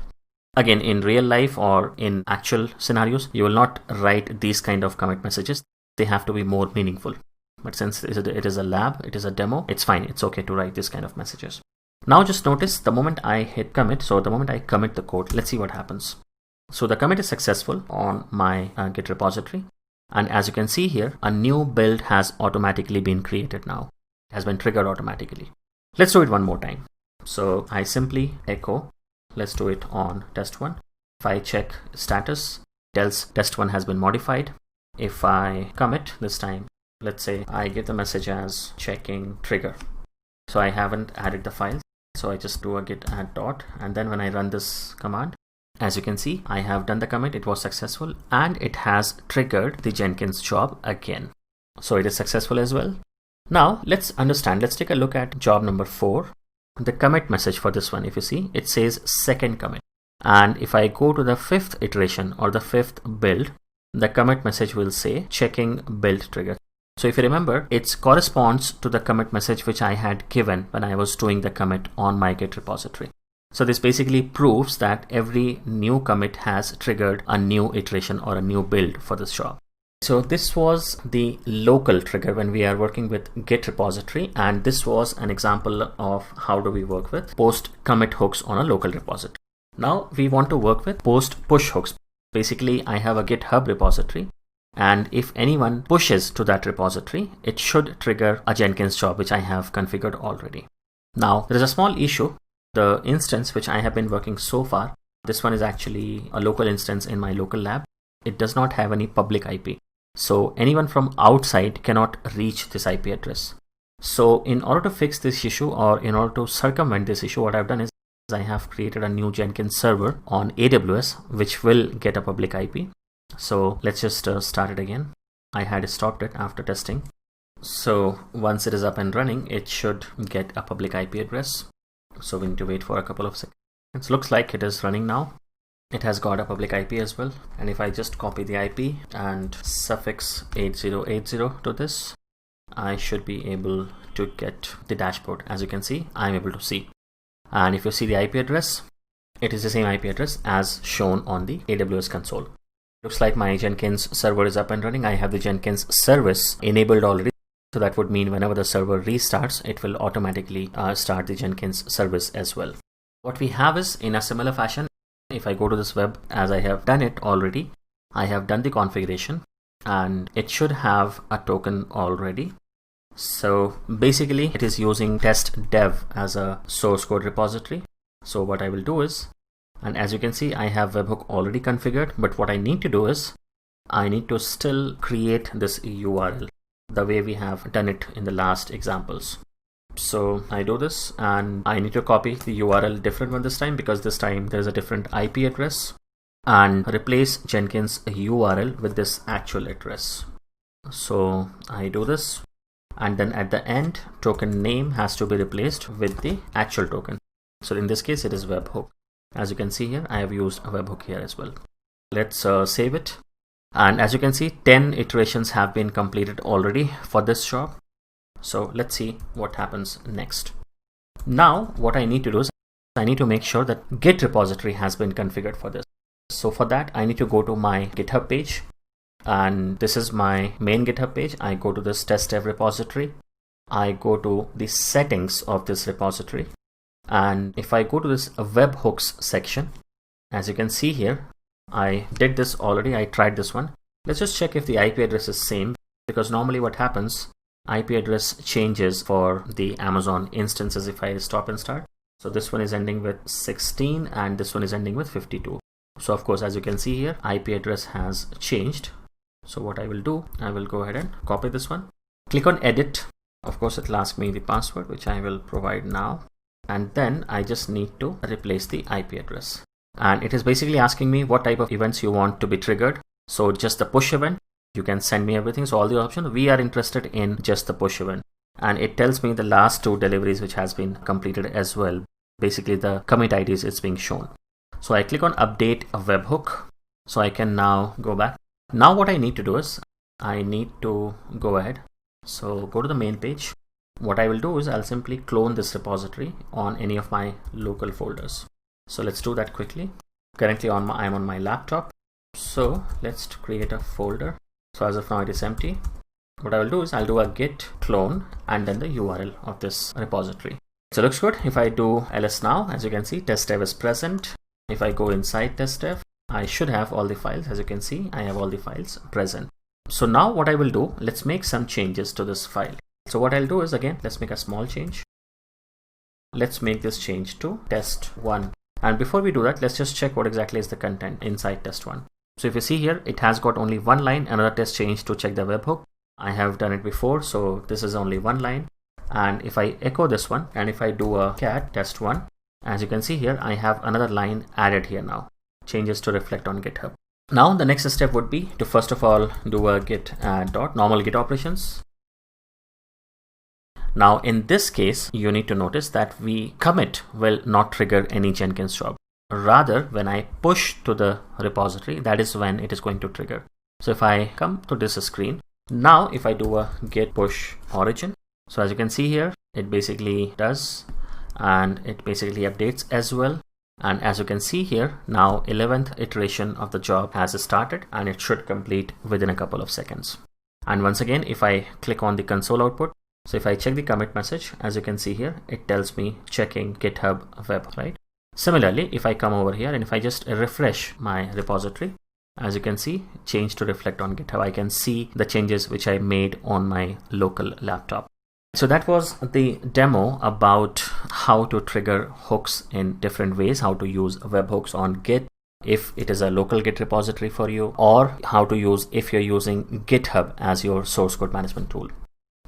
Again, in real life or in actual scenarios, you will not write these kind of commit messages. They have to be more meaningful. But since it is a lab, it is a demo, it's fine. It's okay to write this kind of messages. Now just notice the moment I hit commit, so the moment I commit the code, let's see what happens. So the commit is successful on my Git repository. And as you can see here, a new build has automatically been created now. It has been triggered automatically. Let's do it one more time. So I simply echo. Let's do it on test 1. If I check status, it tells test 1 has been modified. If I commit this time, let's say I give the message as checking trigger. So I haven't added the file. So I just do a git add dot. And then when I run this command, as you can see, I have done the commit, it was successful, and it has triggered the Jenkins job again. So it is successful as well. Now let's understand, let's take a look at job number 4. The commit message for this one, if you see, it says second commit. And if I go to the 5th iteration or the 5th build, the commit message will say checking build trigger. So if you remember, it corresponds to the commit message which I had given when I was doing the commit on my Git repository. So this basically proves that every new commit has triggered a new iteration or a new build for this job. So this was the local trigger when we are working with Git repository, and this was an example of how do we work with post commit hooks on a local repository. Now we want to work with post push hooks. Basically, I have a GitHub repository, and if anyone pushes to that repository, it should trigger a Jenkins job which I have configured already. Now there is a small issue. The instance which I have been working so far, this one is actually a local instance in my local lab. It does not have any public IP. So anyone from outside cannot reach this IP address. So in order to fix this issue, or in order to circumvent this issue, what I've done is I have created a new Jenkins server on AWS which will get a public IP. So let's just start it again. I had stopped it after testing. So once it is up and running, it should get a public IP address. So we need to wait for a couple of seconds. It looks like it is running now. It has got a public IP as well. And if I just copy the IP and suffix 8080 to this, I should be able to get the dashboard. As you can see, I'm able to see. And if you see the IP address, it is the same IP address as shown on the AWS console. Looks like my Jenkins server is up and running. I have the Jenkins service enabled already. So that would mean whenever the server restarts, it will automatically start the Jenkins service as well. What we have is in a similar fashion. If I go to this web, as I have done it already, I have done the configuration and it should have a token already. So basically it is using test dev as a source code repository. So what I will do is, and as you can see, I have webhook already configured, but what I need to do is I need to still create this URL the way we have done it in the last examples. So I do this and I need to copy the URL different one this time, because this time there's a different IP address, and replace Jenkins URL with this actual address. So I do this, and then at the end, token name has to be replaced with the actual token. So in this case, it is webhook. As you can see here, I have used a webhook here as well. Let's save it. And as you can see, 10 iterations have been completed already for this job. So let's see what happens next. Now what I need to do is I need to make sure that Git repository has been configured for this. So for that, I need to go to my GitHub page, and this is my main GitHub page. I go to this test dev repository. I go to the settings of this repository, and if I go to this webhooks section, as you can see here, I did this already. I tried this one. Let's just check if the IP address is same, because normally what happens, IP address changes for the Amazon instances if I stop and start. So this one is ending with 16 and this one is ending with 52. So of course, as you can see here, IP address has changed. So what I will do, I will go ahead and copy this one, click on edit. Of course, it will ask me the password, which I will provide now. And then I just need to replace the IP address. And it is basically asking me what type of events you want to be triggered. So just the push event. You can send me everything. So all the options, we are interested in just the push event. And it tells me the last 2 deliveries which has been completed as well. Basically the commit IDs it's being shown. So I click on update a webhook. So I can now go back. Now what I need to do is I need to go ahead. So go to the main page. What I will do is I'll simply clone this repository on any of my local folders. So let's do that quickly. Currently I'm on my laptop. So let's create a folder. So as of now it is empty. What I will do is I'll do a git clone and then the URL of this repository. So it looks good. If I do ls now, as you can see, test dev is present. If I go inside test dev, I should have all the files. As you can see, I have all the files present. So now what I will do, let's make some changes to this file. So what I'll do is, again, let's make a small change. Let's make this change to test1. And before we do that, let's just check what exactly is the content inside test1. So if you see here, it has got only one line, another test change to check the webhook. I have done it before, so this is only one line. And if I echo this one, and if I do a cat test1, as you can see here, I have another line added here now. Changes to reflect on GitHub. Now the next step would be to first of all do a git add dot normal git operations. Now in this case, you need to notice that commit will not trigger any Jenkins job. Rather, when I push to the repository, that is when it is going to trigger. So if I come to this screen, now if I do a git push origin, so as you can see here, it basically does, and it basically updates as well. And as you can see here, now 11th iteration of the job has started, and it should complete within a couple of seconds. And once again, if I click on the console output, so if I check the commit message, as you can see here, it tells me checking GitHub web, right? Similarly, if I come over here and if I just refresh my repository, as you can see, change to reflect on GitHub, I can see the changes which I made on my local laptop. So that was the demo about how to trigger hooks in different ways, how to use webhooks on Git if it is a local Git repository for you, or how to use if you're using GitHub as your source code management tool.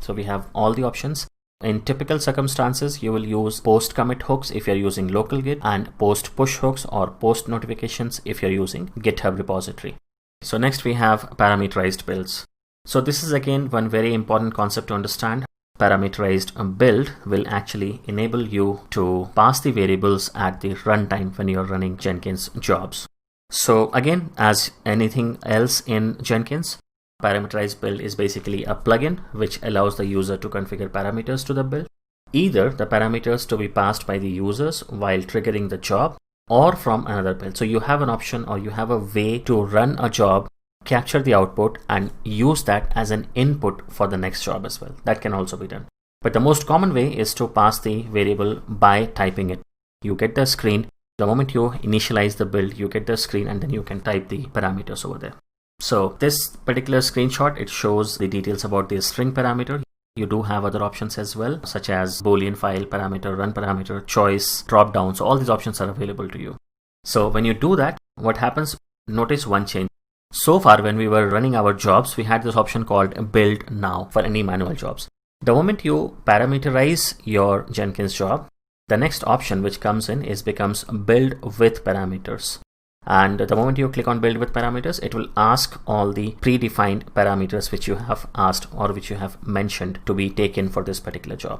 So we have all the options. In typical circumstances, you will use post commit hooks if you're using local Git, and post push hooks or post notifications if you're using GitHub repository. So next we have parameterized builds. So this is again one very important concept to understand. Parameterized build will actually enable you to pass the variables at the runtime when you're running Jenkins jobs. So again, as anything else in Jenkins, parameterized build is basically a plugin which allows the user to configure parameters to the build, either the parameters to be passed by the users while triggering the job or from another build. So you have an option, or you have a way to run a job, capture the output and use that as an input for the next job as well. That can also be done. But the most common way is to pass the variable by typing it. You get the screen. The moment you initialize the build, you get the screen, and then you can type the parameters over there. So this particular screenshot, it shows the details about the string parameter. You do have other options as well, such as Boolean file parameter, run parameter, choice, drop down. So all these options are available to you. So when you do that, what happens? Notice one change. So far, when we were running our jobs, we had this option called build now for any manual jobs. The moment you parameterize your Jenkins job, the next option which comes in becomes build with parameters. And the moment you click on build with parameters, it will ask all the predefined parameters which you have asked or which you have mentioned to be taken for this particular job.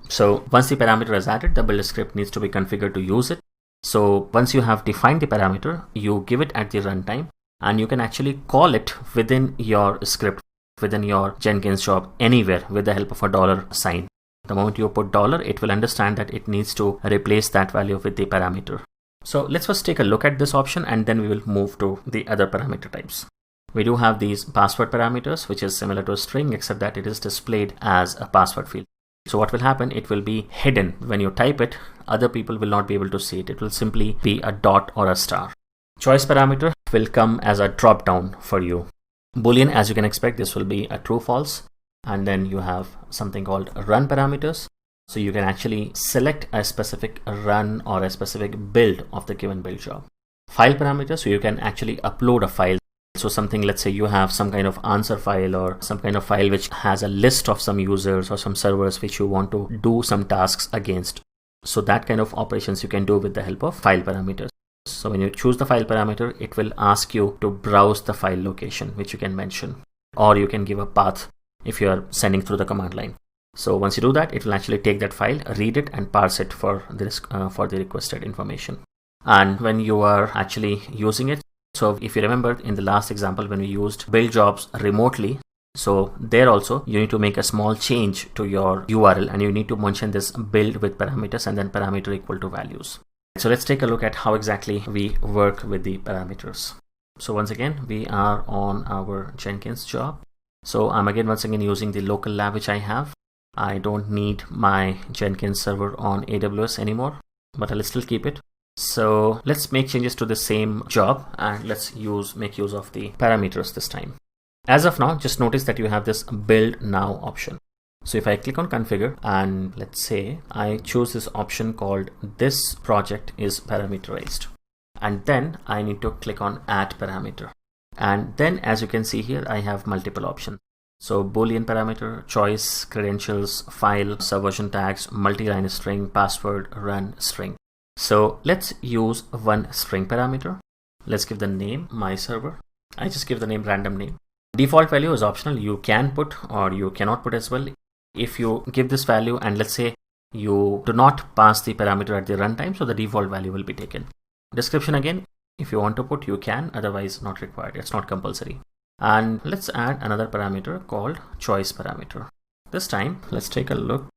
So once the parameter is added, the build script needs to be configured to use it. So once you have defined the parameter, you give it at the runtime, and you can actually call it within your script, within your Jenkins job, anywhere with the help of a $sign. The moment you put $, it will understand that it needs to replace that value with the parameter. So let's first take a look at this option, and then we will move to the other parameter types. We do have these password parameters, which is similar to a string, except that it is displayed as a password field. So what will happen? It will be hidden. When you type it, other people will not be able to see it. It will simply be a dot or a star. Choice parameter will come as a drop down for you. Boolean, as you can expect, this will be a true false. And then you have something called run parameters. So you can actually select a specific run or a specific build of the given build job. File parameters, so you can actually upload a file. So something, let's say you have some kind of answer file or some kind of file which has a list of some users or some servers which you want to do some tasks against. So that kind of operations you can do with the help of file parameters. So when you choose the file parameter, it will ask you to browse the file location, which you can mention, or you can give a path if you are sending through the command line. So once you do that, it will actually take that file, read it, and parse it for the requested information. And when you are actually using it, so if you remember in the last example when we used build jobs remotely, so there also you need to make a small change to your URL, and you need to mention this build with parameters and then parameter equal to values. So let's take a look at how exactly we work with the parameters. So once again, we are on our Jenkins job. So I'm once again using the local lab which I have. I don't need my Jenkins server on AWS anymore, but I'll still keep it. So let's make changes to the same job, and let's make use of the parameters this time. As of now, just notice that you have this build now option. So if I click on configure, and let's say I choose this option called this project is parameterized, and then I need to click on add parameter. And then as you can see here, I have multiple options. So Boolean parameter, choice, credentials, file, subversion tags, multi-line string, password, run, string. So let's use one string parameter. Let's give the name my server. I just give the name random name. Default value is optional. You can put or you cannot put as well. If you give this value and let's say you do not pass the parameter at the runtime, so the default value will be taken. Description again, if you want to put, you can, otherwise not required. It's not compulsory. And let's add another parameter called choice parameter. This time, let's take a look.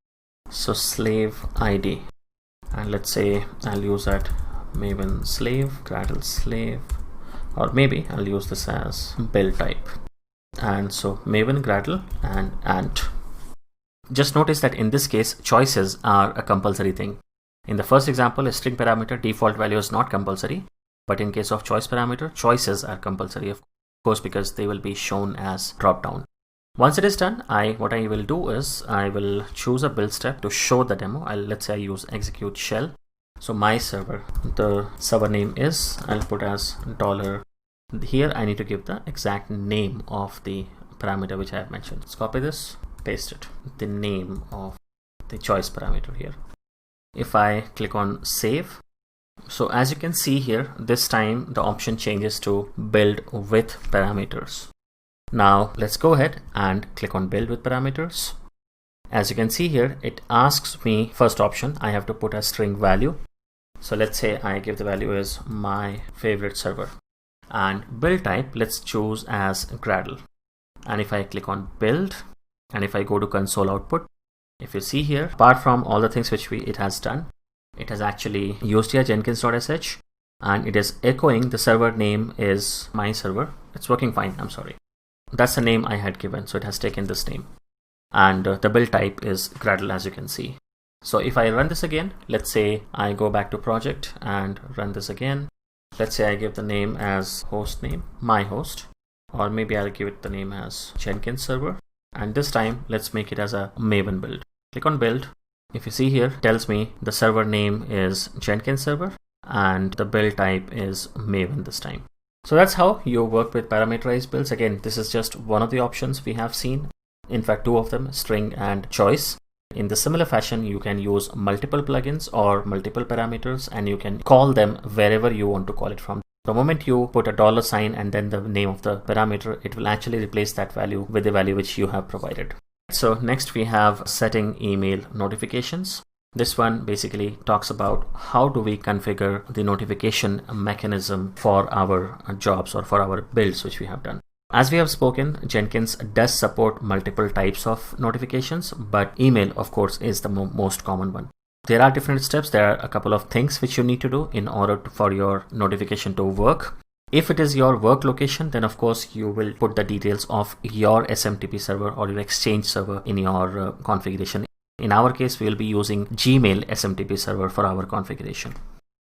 So slave ID, and let's say I'll use that Maven slave, Gradle slave, or maybe I'll use this as build type. And so Maven, Gradle, and ant. Just notice that in this case, choices are a compulsory thing. In the first example, a string parameter default value is not compulsory, but in case of choice parameter, choices are compulsory, of course, because they will be shown as drop down. Once it is done, what I will do is I will choose a build step to show the demo. Let's say I use execute shell. So my server, the server name is, I'll put as $. Here I need to give the exact name of the parameter which I have mentioned. Let's copy this, paste it, the name of the choice parameter here. If I click on save, so as you can see here, this time the option changes to build with parameters. Now let's go ahead and click on build with parameters. As you can see here, it asks me, first option, I have to put a string value. So let's say I give the value as my favorite server, and build type, let's choose as Gradle. And if I click on build, and if I go to console output, if you see here, apart from all the things which it has done, it has actually used here Jenkins.sh, and it is echoing the server name is my server. It's working fine, I'm sorry. That's the name I had given, so it has taken this name. And the build type is Gradle, as you can see. So if I run this again, let's say I go back to project and run this again. Let's say I give the name as host name, my host, or maybe I'll give it the name as Jenkins server. And this time, let's make it as a Maven build. Click on build. If you see here, it tells me the server name is Jenkins server and the build type is Maven this time. So that's how you work with parameterized builds. Again, this is just one of the options we have seen. In fact, two of them, string and choice. In the similar fashion, you can use multiple plugins or multiple parameters, and you can call them wherever you want to call it from. The moment you put a $sign and then the name of the parameter, it will actually replace that value with the value which you have provided. So next we have setting email notifications. This one basically talks about how do we configure the notification mechanism for our jobs or for our builds which we have done. As we have spoken, Jenkins does support multiple types of notifications, but email, of course, is the most common one. There are different steps. There are a couple of things which you need to do in order for your notification to work. If it is your work location, then of course you will put the details of your SMTP server or your Exchange server in your configuration. In our case, we will be using Gmail SMTP server for our configuration.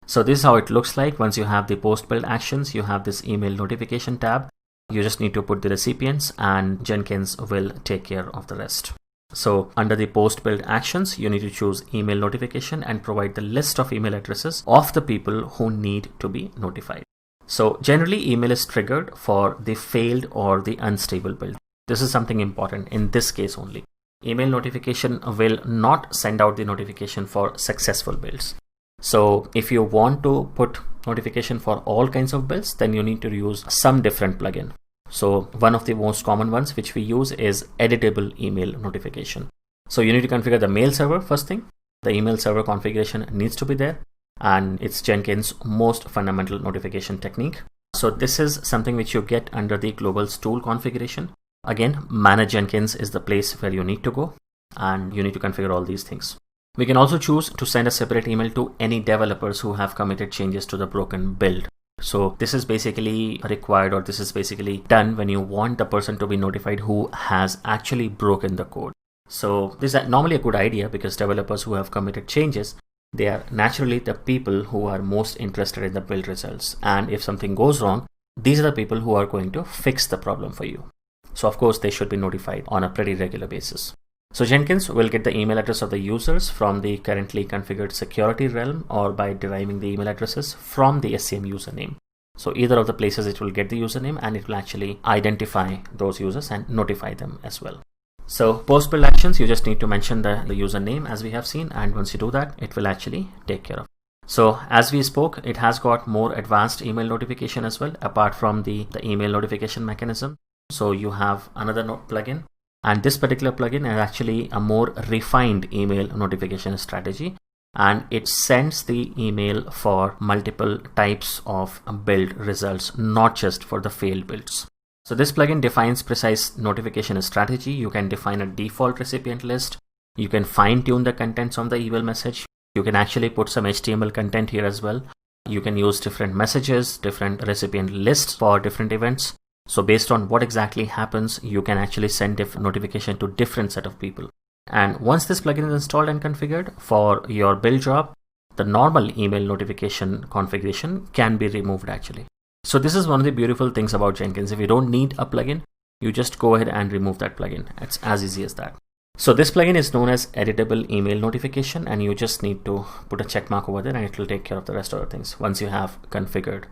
So this is how it looks like. Once you have the post build actions, you have this email notification tab. You just need to put the recipients and Jenkins will take care of the rest. So under the post build actions, you need to choose email notification and provide the list of email addresses of the people who need to be notified. So generally email is triggered for the failed or the unstable build. This is something important in this case only. Email notification will not send out the notification for successful builds. So if you want to put notification for all kinds of builds, then you need to use some different plugin. So one of the most common ones which we use is editable email notification. So you need to configure the mail server first thing. The email server configuration needs to be there, and it's Jenkins' most fundamental notification technique. So this is something which you get under the globals tool configuration. Again, manage Jenkins is the place where you need to go, and you need to configure all these things. We can also choose to send a separate email to any developers who have committed changes to the broken build. So this is basically required, or this is basically done when you want the person to be notified who has actually broken the code. So this is normally a good idea because developers who have committed changes, they are naturally the people who are most interested in the build results. And if something goes wrong, these are the people who are going to fix the problem for you. So of course, they should be notified on a pretty regular basis. So Jenkins will get the email address of the users from the currently configured security realm or by deriving the email addresses from the SCM username. So either of the places it will get the username and it will actually identify those users and notify them as well. So post build actions, you just need to mention the username as we have seen, and once you do that, it will actually take care of. So as we spoke, it has got more advanced email notification as well, apart from the email notification mechanism. So you have another plugin, and this particular plugin is actually a more refined email notification strategy, and it sends the email for multiple types of build results, not just for the failed builds. So this plugin defines precise notification strategy. You can define a default recipient list. You can fine tune the contents of the email message. You can actually put some HTML content here as well. You can use different messages, different recipient lists for different events. So based on what exactly happens, you can actually send different notification to different set of people. And once this plugin is installed and configured for your build job, the normal email notification configuration can be removed actually. So this is one of the beautiful things about Jenkins. If you don't need a plugin, you just go ahead and remove that plugin. It's as easy as that. So this plugin is known as editable email notification, and you just need to put a check mark over there and it will take care of the rest of the things once you have configured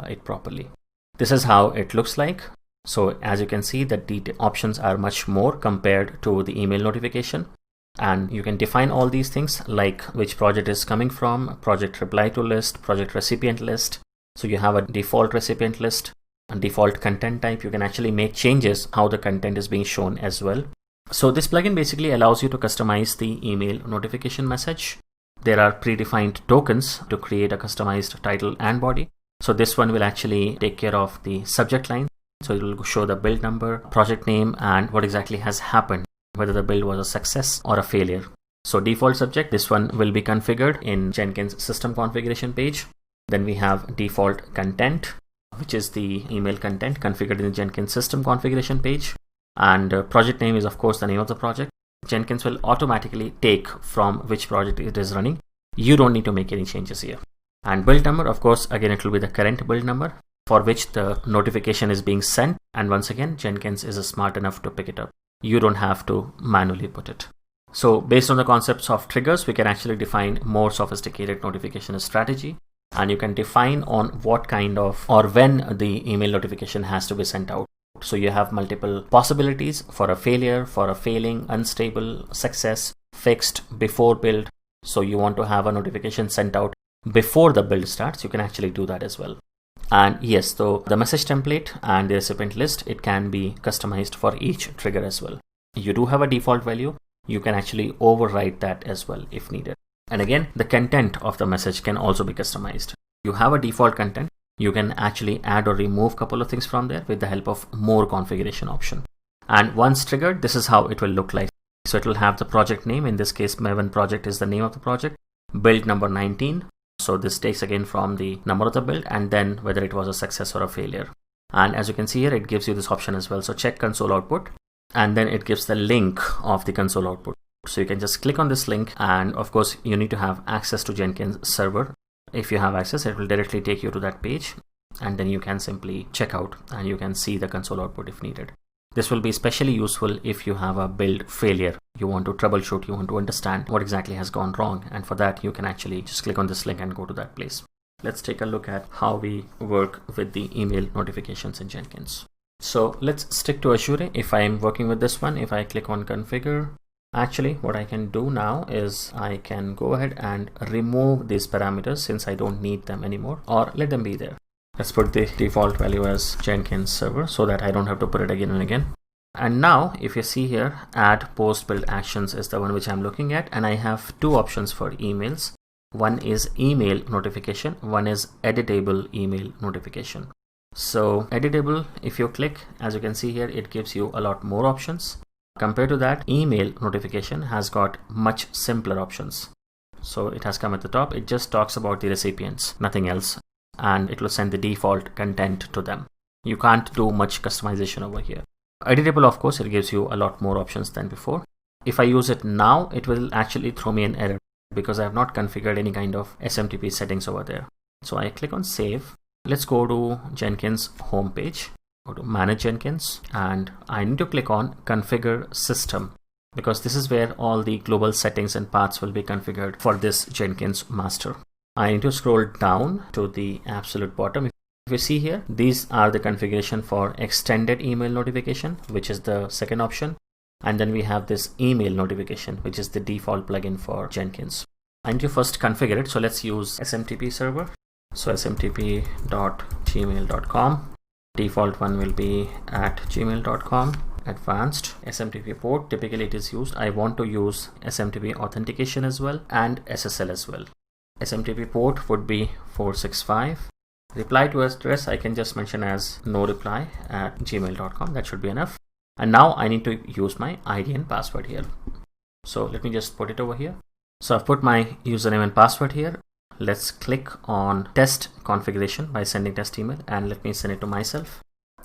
it properly. This is how it looks like. So as you can see, the options are much more compared to the email notification. And you can define all these things like which project is coming from, project reply to list, project recipient list. So you have a default recipient list, a default content type. You can actually make changes how the content is being shown as well. So this plugin basically allows you to customize the email notification message. There are predefined tokens to create a customized title and body. So this one will actually take care of the subject line. So it will show the build number, project name, and what exactly has happened, whether the build was a success or a failure. So default subject, this one will be configured in Jenkins system configuration page. Then we have default content, which is the email content configured in the Jenkins system configuration page. And project name is of course the name of the project. Jenkins will automatically take from which project it is running. You don't need to make any changes here. And build number, of course, again, it will be the current build number for which the notification is being sent. And once again, Jenkins is smart enough to pick it up. You don't have to manually put it. So based on the concepts of triggers, we can actually define more sophisticated notification strategy. And you can define on what kind of or when the email notification has to be sent out. So you have multiple possibilities for a failure, for a failing, unstable, success, fixed, before build. So you want to have a notification sent out before the build starts. You can actually do that as well. And yes, so the message template and the recipient list, it can be customized for each trigger as well. You do have a default value. You can actually override that as well if needed. And again, the content of the message can also be customized. You have a default content. You can actually add or remove a couple of things from there with the help of more configuration option. And once triggered, this is how it will look like. So it will have the project name. In this case, Maven project is the name of the project. Build number 19. So this takes again from the number of the build and then whether it was a success or a failure. And as you can see here, it gives you this option as well. So check console output, and then it gives the link of the console output. So you can just click on this link, and of course you need to have access to Jenkins server. If you have access, it will directly take you to that page, and then you can simply check out and you can see the console output if needed. This will be especially useful if you have a build failure. You want to troubleshoot, you want to understand what exactly has gone wrong. And for that, you can actually just click on this link and go to that place. Let's take a look at how we work with the email notifications in Jenkins. So let's stick to Azure. If I am working with this one, if I click on configure, actually what I can do now is I can go ahead and remove these parameters since I don't need them anymore, or let them be there. Let's put the default value as Jenkins server so that I don't have to put it again and again. And now if you see here, add post build actions is the one which I'm looking at, and I have two options for emails. One is email notification, one is editable email notification. So editable, if you click, as you can see here, it gives you a lot more options. Compared to that, email notification has got much simpler options. So it has come at the top. It just talks about the recipients, nothing else. And it will send the default content to them. You can't do much customization over here. Editable, of course, it gives you a lot more options than before. If I use it now, it will actually throw me an error because I have not configured any kind of SMTP settings over there. So I click on save. Let's go to Jenkins homepage, go to manage Jenkins, and I need to click on configure system because this is where all the global settings and paths will be configured for this Jenkins master. I need to scroll down to the absolute bottom. If you see here, these are the configuration for extended email notification, which is the second option. And then we have this email notification, which is the default plugin for Jenkins. I need to first configure it. So let's use SMTP server. So smtp.gmail.com. Default one will be at gmail.com. Advanced SMTP port. Typically it is used. I want to use SMTP authentication as well and SSL as well. SMTP port would be 465 reply to address I can just mention as no reply at gmail.com. That should be enough. And now I need to use my ID and password here. So let me just put it over here. So I've put my username and password here. Let's click on test configuration by sending test email, and let me send it to myself.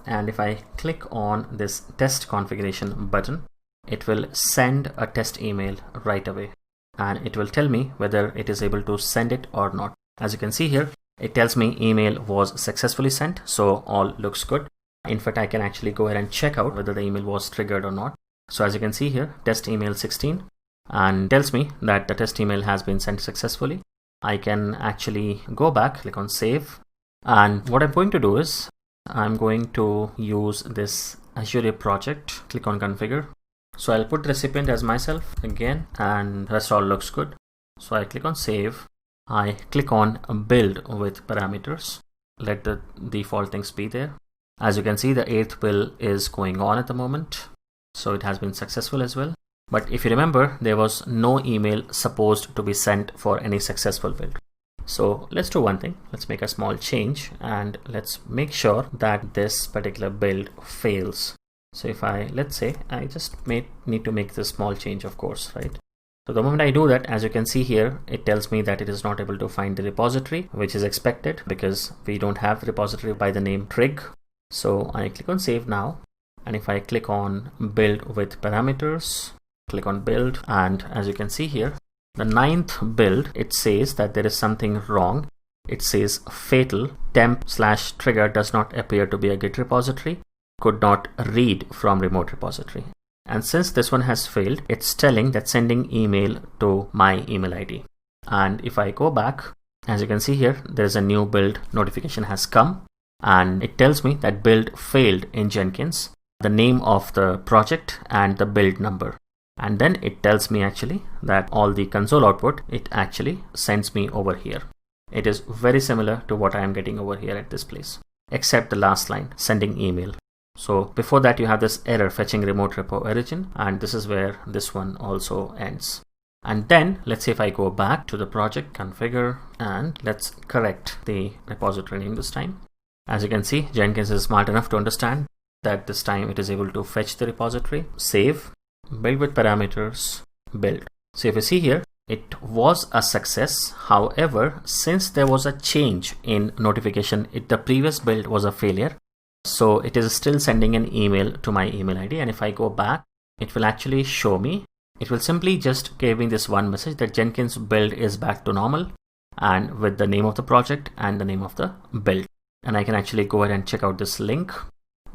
And if I click on this test configuration button, it will send a test email right away, and it will tell me whether it is able to send it or not. As you can see here, it tells me email was successfully sent, so all looks good. In fact, I can actually go ahead and check out whether the email was triggered or not. So as you can see here, test email 16, and tells me that the test email has been sent successfully. I can actually go back, click on save, and what I'm going to do is I'm going to use this Azure project, click on configure. So I'll put the recipient as myself again, and the rest all looks good. So I click on save, I click on build with parameters, let the default things be there. As you can see, the 8th build is going on at the moment, so it has been successful as well. But if you remember, there was no email supposed to be sent for any successful build. So let's do one thing. Let's make a small change, and let's make sure that this particular build fails. So if let's say I just need to make this small change, of course, right? So the moment I do that, as you can see here, it tells me that it is not able to find the repository, which is expected because we don't have repository by the name trig. So I click on save now, and if I click on build with parameters, click on build, and as you can see here, the 9th build, it says that there is something wrong. It says fatal temp/trigger does not appear to be a Git repository, could not read from remote repository. And since this one has failed, it's telling that sending email to my email ID. And if I go back, as you can see here, there is a new build notification has come, and it tells me that build failed in Jenkins, the name of the project and the build number. And then it tells me actually that all the console output, it actually sends me over here. It is very similar to what I am getting over here at this place, except the last line, sending email. So before that, you have this error fetching remote repo origin, and this is where this one also ends. And then let's say if I go back to the project, configure, and let's correct the repository name this time. As you can see, Jenkins is smart enough to understand that this time it is able to fetch the repository, save, build with parameters, build. So if you see here, it was a success. However, since there was a change in notification, the previous build was a failure. So it is still sending an email to my email ID. And if I go back, it will actually show me, it will simply just give me this one message that Jenkins build is back to normal, and with the name of the project and the name of the build. And I can actually go ahead and check out this link.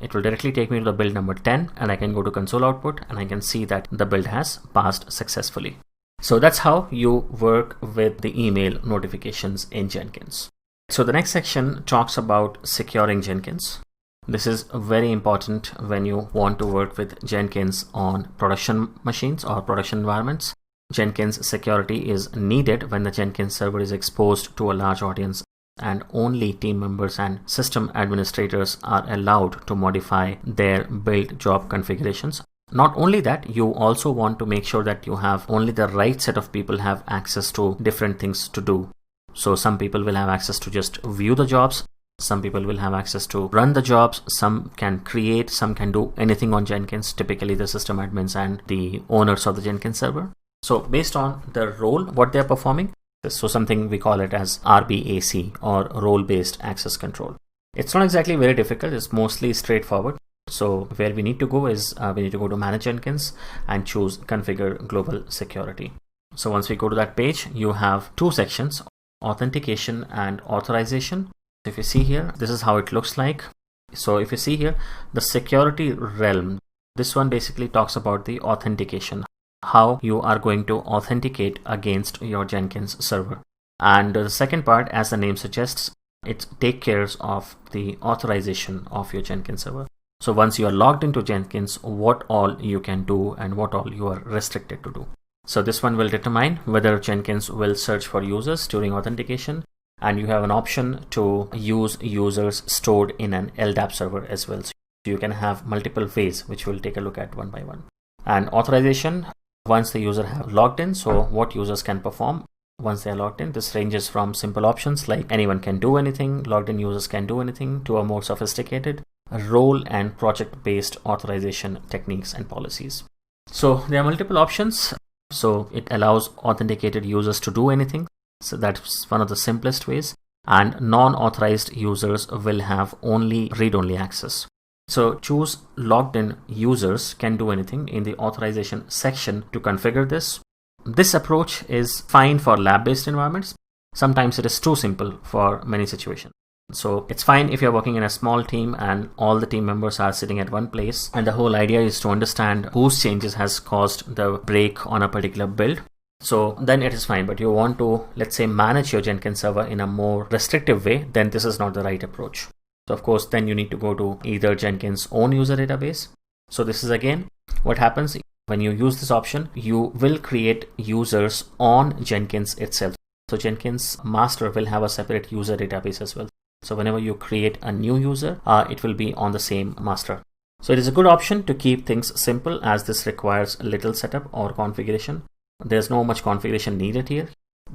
It will directly take me to the build number 10, and I can go to console output and I can see that the build has passed successfully. So that's how you work with the email notifications in Jenkins. So the next section talks about securing Jenkins. This is very important when you want to work with Jenkins on production machines or production environments. Jenkins security is needed when the Jenkins server is exposed to a large audience, and only team members and system administrators are allowed to modify their build job configurations. Not only that, you also want to make sure that you have only the right set of people have access to different things to do. So some people will have access to just view the jobs, some people will have access to run the jobs, some can create, some can do anything on Jenkins, typically the system admins and the owners of the Jenkins server. So based on the role, what they're performing, so something we call it as RBAC or role-based access control. It's not exactly very difficult, it's mostly straightforward. So where we need to go is we need to go to Manage Jenkins and choose Configure Global Security. So once we go to that page, you have two sections, authentication and authorization. If you see here, this is how it looks like. So if you see here, the security realm, this one basically talks about the authentication, how you are going to authenticate against your Jenkins server. And the second part, as the name suggests, it takes care of the authorization of your Jenkins server. So once you are logged into Jenkins, what all you can do and what all you are restricted to do. So this one will determine whether Jenkins will search for users during authentication, and you have an option to use users stored in an LDAP server as well. So you can have multiple ways, which we'll take a look at one by one. And authorization, once the user have logged in, so what users can perform. once they are logged in. This ranges from simple options like anyone can do anything, logged in users can do anything, to a more sophisticated role and project-based authorization techniques and policies. So there are multiple options. So it allows authenticated users to do anything. So that's one of the simplest ways. And non-authorized users will have only read-only access. So choose logged in users can do anything in the authorization section to configure this. This approach is fine for lab-based environments. Sometimes it is too simple for many situations. So it's fine if you're working in a small team and all the team members are sitting at one place, and the whole idea is to understand whose changes has caused the break on a particular build. So then it is fine, but you want to, let's say, manage your Jenkins server in a more restrictive way, then this is not the right approach. So of course, then you need to go to either Jenkins' own user database. So this is again what happens when you use this option. You will create users on Jenkins itself. So Jenkins master will have a separate user database as well. So whenever you create a new user, it will be on the same master. So it is a good option to keep things simple, as this requires little setup or configuration. There's no much configuration needed here.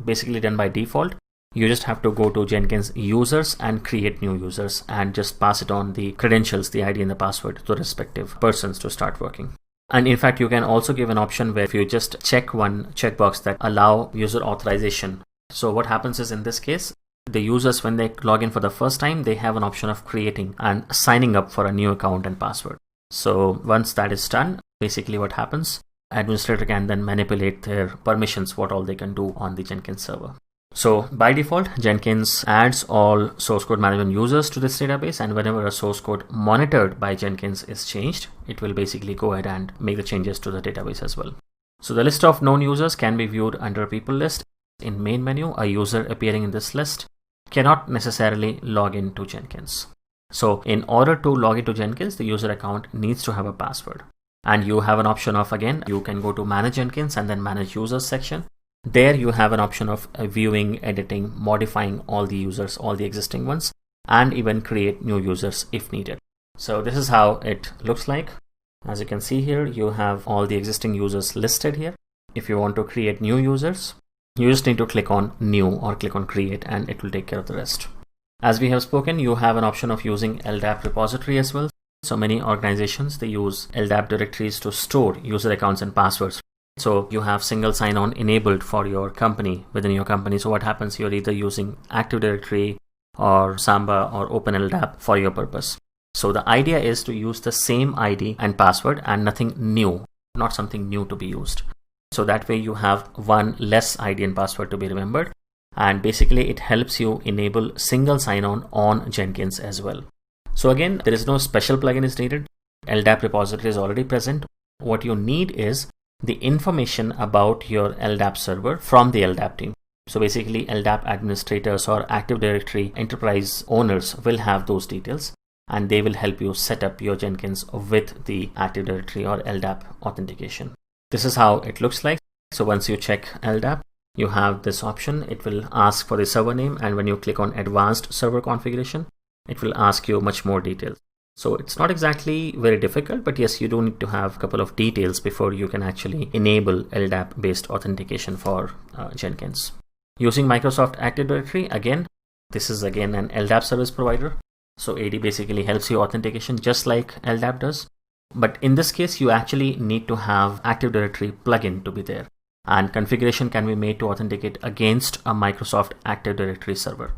Basically done by default. You just have to go to Jenkins users and create new users and just pass it on the credentials, the ID and the password to the respective persons to start working. And in fact, you can also give an option where if you just check one checkbox that allow user authorization. So what happens is, in this case, the users, when they log in for the first time, they have an option of creating and signing up for a new account and password. So once that is done, basically what happens, administrator can then manipulate their permissions, what all they can do on the Jenkins server. So by default, Jenkins adds all source code management users to this database, and whenever a source code monitored by Jenkins is changed, it will basically go ahead and make the changes to the database as well. So the list of known users can be viewed under people list. In main menu, a user appearing in this list cannot necessarily log into Jenkins. So in order to log into Jenkins, the user account needs to have a password. And you have an option of, again, you can go to manage Jenkins and then manage users section. There you have an option of viewing, editing, modifying all the users, all the existing ones, and even create new users if needed. So this is how it looks like. As you can see here, you have all the existing users listed here. If you want to create new users, you just need to click on new or click on create, and it will take care of the rest. As we have spoken, you have an option of using LDAP repository as well. So many organizations, they use LDAP directories to store user accounts and passwords. So you have single sign-on enabled for your company, within your company. So what happens, you're either using Active Directory or Samba or OpenLDAP for your purpose. So the idea is to use the same ID and password and nothing new, not something new to be used. So that way you have one less ID and password to be remembered. And basically it helps you enable single sign-on on Jenkins as well. So again, there is no special plugin is needed. LDAP repository is already present. What you need is the information about your LDAP server from the LDAP team. So basically LDAP administrators or Active Directory enterprise owners will have those details, and they will help you set up your Jenkins with the Active Directory or LDAP authentication. This is how it looks like. So once you check LDAP, you have this option. It will ask for the server name, and when you click on advanced server configuration, it will ask you much more details. So it's not exactly very difficult, but yes, you do need to have a couple of details before you can actually enable LDAP based authentication for Jenkins. Using Microsoft Active Directory, again, this is again an LDAP service provider. So AD basically helps you authentication just like LDAP does. But in this case, you actually need to have Active Directory plugin to be there. And configuration can be made to authenticate against a Microsoft Active Directory server,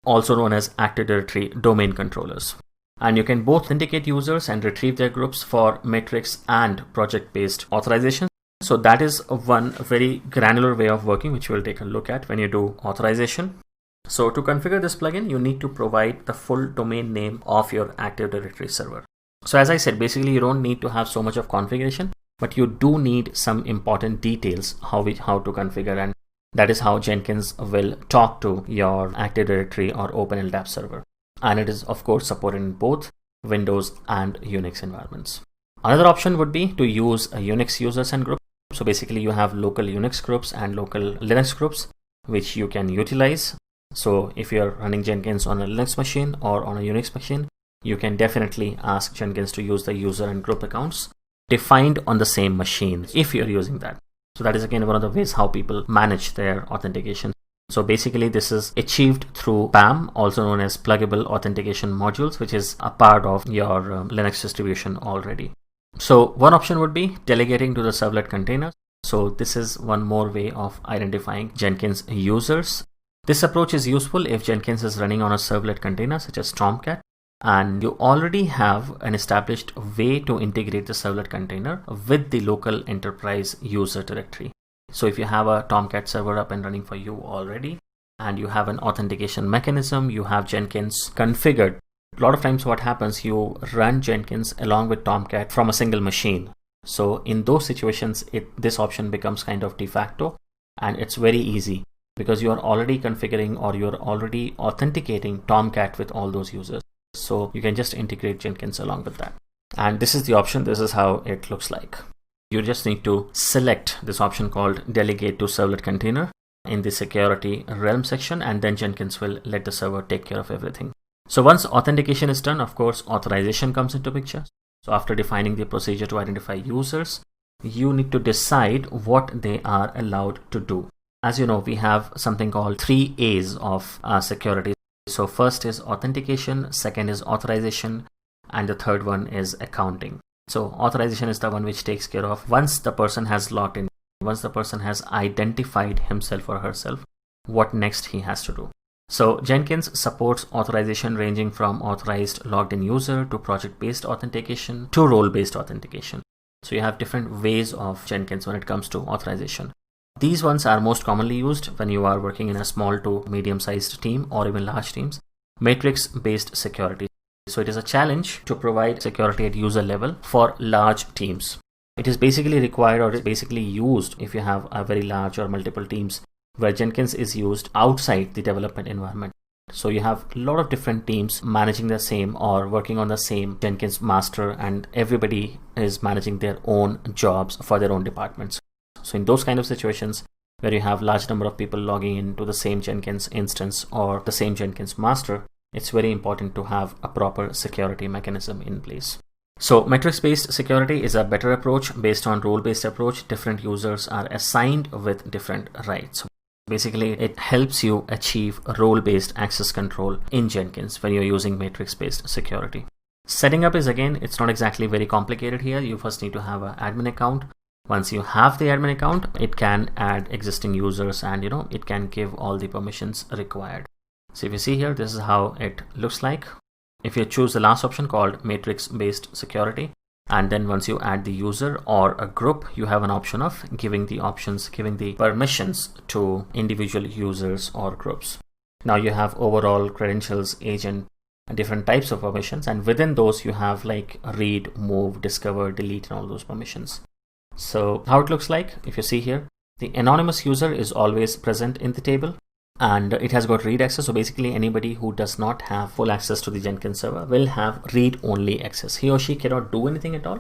also known as Active Directory domain controllers. And you can both authenticate users and retrieve their groups for metrics and project-based authorization. So that is one very granular way of working, which we'll take a look at when you do authorization. So to configure this plugin, you need to provide the full domain name of your Active Directory server. So as I said, basically you don't need to have so much of configuration, but you do need some important details how to configure, and that is how Jenkins will talk to your Active Directory or OpenLDAP server. And it is of course supported in both Windows and Unix environments. Another option would be to use a Unix users and groups. So basically you have local Unix groups and local Linux groups, which you can utilize. So if you're running Jenkins on a Linux machine or on a Unix machine, you can definitely ask Jenkins to use the user and group accounts defined on the same machine if you're using that. So that is again one of the ways how people manage their authentication. So basically this is achieved through PAM, also known as pluggable authentication modules, which is a part of your Linux distribution already. So one option would be delegating to the servlet container. So this is one more way of identifying Jenkins users. This approach is useful if Jenkins is running on a servlet container such as Tomcat, and you already have an established way to integrate the servlet container with the local enterprise user directory. So if you have a Tomcat server up and running for you already, and you have an authentication mechanism, you have Jenkins configured. A lot of times what happens, you run Jenkins along with Tomcat from a single machine. So in those situations, this option becomes kind of de facto, and it's very easy because you are already configuring or you're already authenticating Tomcat with all those users. So you can just integrate Jenkins along with that. And this is the option. This is how it looks like. You just need to select this option called delegate to servlet container in the security realm section, and then Jenkins will let the server take care of everything. So once authentication is done, of course, authorization comes into picture. So after defining the procedure to identify users, you need to decide what they are allowed to do. As you know, we have something called 3 A's of security. So first is authentication, second is authorization, and the third one is accounting. So authorization is the one which takes care of once the person has logged in, once the person has identified himself or herself, what next he has to do. So Jenkins supports authorization ranging from authorized logged in user to project-based authentication to role-based authentication. So you have different ways of Jenkins when it comes to authorization. These ones are most commonly used when you are working in a small to medium-sized team or even large teams. Matrix-based security. So it is a challenge to provide security at user level for large teams. It is basically required or is basically used if you have a very large or multiple teams where Jenkins is used outside the development environment. So you have a lot of different teams managing the same or working on the same Jenkins master, and everybody is managing their own jobs for their own departments. So in those kind of situations where you have large number of people logging into the same Jenkins instance or the same Jenkins master, it's very important to have a proper security mechanism in place. So matrix-based security is a better approach. Based on role-based approach, different users are assigned with different rights. Basically, it helps you achieve role-based access control in Jenkins when you're using matrix-based security. Setting up is, again, it's not exactly very complicated here. You first need to have an admin account. Once you have the admin account, it can add existing users and it can give all the permissions required. So if you see here, this is how it looks like. If you choose the last option called matrix-based security, and then once you add the user or a group, you have an option of giving the permissions to individual users or groups. Now you have overall, credentials, agent, and different types of permissions, and within those you have like read, move, discover, delete, and all those permissions. So how it looks like, if you see here, the anonymous user is always present in the table, and it has got read access. So basically anybody who does not have full access to the Jenkins server will have read only access. He or she cannot do anything at all.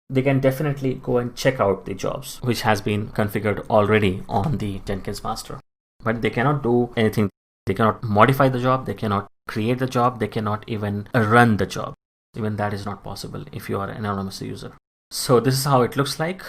They can definitely go and check out the jobs which has been configured already on the Jenkins master, but they cannot do anything. They cannot modify the job, they cannot create the job, they cannot even run the job. Even that is not possible if you are an anonymous user. So this is how it looks like.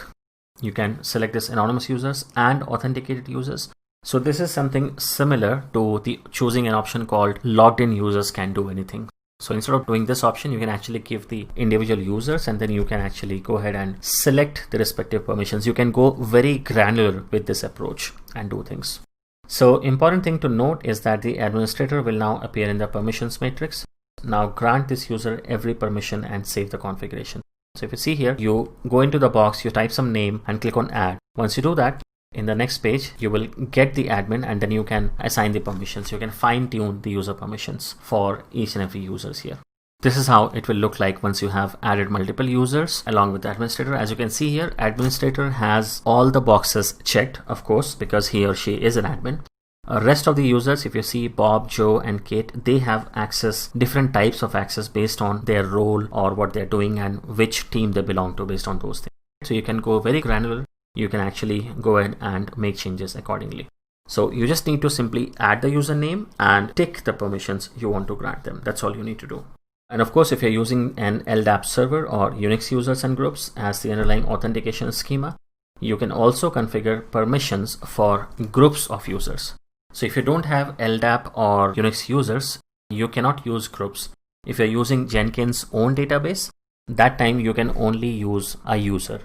You can select this anonymous users and authenticated users. So this is something similar to the choosing an option called logged in users can do anything. So instead of doing this option, you can actually give the individual users, and then you can actually go ahead and select the respective permissions. You can go very granular with this approach and do things. So important thing to note is that the administrator will now appear in the permissions matrix. Now grant this user every permission and save the configuration. So if you see here, you go into the box, you type some name and click on add. Once you do that, in the next page, you will get the admin, and then you can assign the permissions. You can fine tune the user permissions for each and every users here. This is how it will look like once you have added multiple users along with the administrator. As you can see here, administrator has all the boxes checked, of course, because he or she is an admin. Rest of the users, if you see Bob, Joe, and Kate, they have access, different types of access based on their role or what they're doing and which team they belong to based on those things. So you can go very granular. You can actually go ahead and make changes accordingly. So you just need to simply add the username and tick the permissions you want to grant them. That's all you need to do. And of course, if you're using an LDAP server or Unix users and groups as the underlying authentication schema, you can also configure permissions for groups of users. So if you don't have LDAP or Unix users, you cannot use groups. If you're using Jenkins' own database, that time you can only use a user.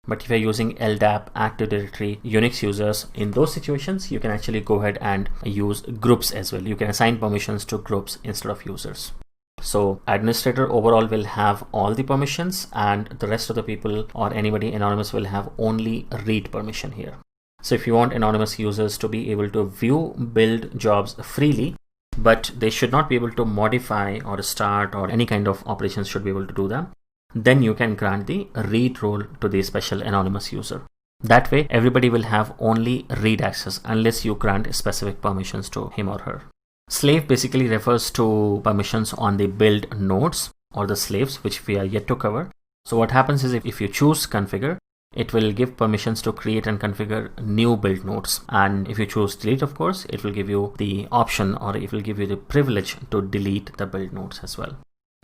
But if you're using LDAP, Active Directory, Unix users, in those situations, you can actually go ahead and use groups as well. You can assign permissions to groups instead of users. So administrator overall will have all the permissions, and the rest of the people or anybody anonymous will have only read permission here. So if you want anonymous users to be able to view build jobs freely, but they should not be able to modify or start or any kind of operations should be able to do them, then you can grant the read role to the special anonymous user. That way everybody will have only read access unless you grant specific permissions to him or her. Slave basically refers to permissions on the build nodes or the slaves, which we are yet to cover. So what happens is if you choose configure, it will give permissions to create and configure new build nodes. And if you choose delete, of course, it will give you the option, or it will give you the privilege to delete the build nodes as well.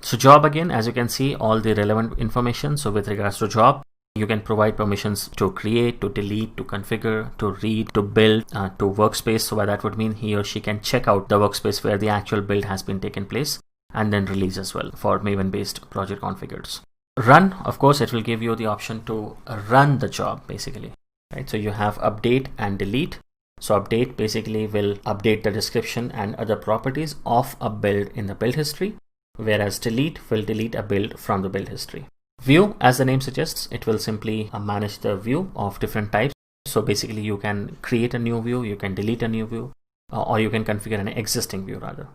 So job, again, as you can see, all the relevant information. So with regards to job, you can provide permissions to create, to delete, to configure, to read, to build, to workspace. So by that would mean he or she can check out the workspace where the actual build has been taken place, and then release as well for Maven based project configures. Run, of course, it will give you the option to run the job basically, right? So you have update and delete. So update basically will update the description and other properties of a build in the build history, whereas delete will delete a build from the build history. View, as the name suggests, it will simply manage the view of different types. So basically you can create a new view, you can delete a new view, or you can configure an existing view rather.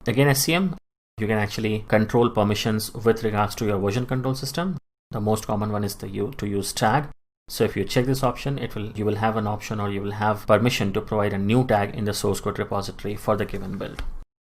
Again, SCM, you can actually control permissions with regards to your version control system. The most common one is to use tag. So if you check this option, you will have an option, or you will have permission to provide a new tag in the source code repository for the given build.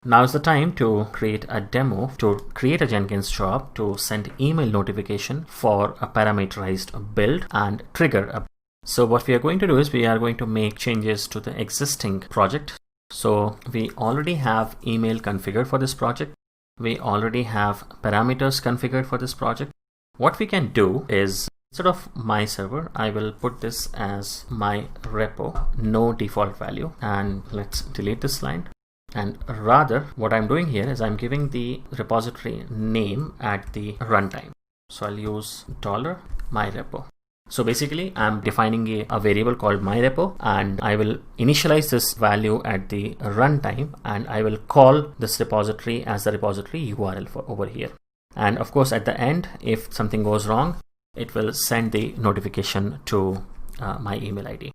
Now is the time to create a demo, to create a Jenkins job to send email notification for a parameterized build and trigger a. So what we are going to do is we are going to make changes to the existing project. So we already have email configured for this project. We already have parameters configured for this project. What we can do is, instead of my server, I will put this as my repo, no default value, and let's delete this line. And rather, what I'm doing here is I'm giving the repository name at the runtime. So I'll use $myrepo. So basically, I'm defining a variable called myrepo, and I will initialize this value at the runtime, and I will call this repository as the repository URL for over here. And of course, at the end, if something goes wrong, it will send the notification to my email ID.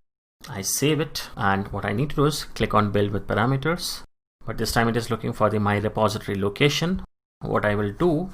I save it, and what I need to do is click on build with parameters. But this time it is looking for the my repository location. What I will do,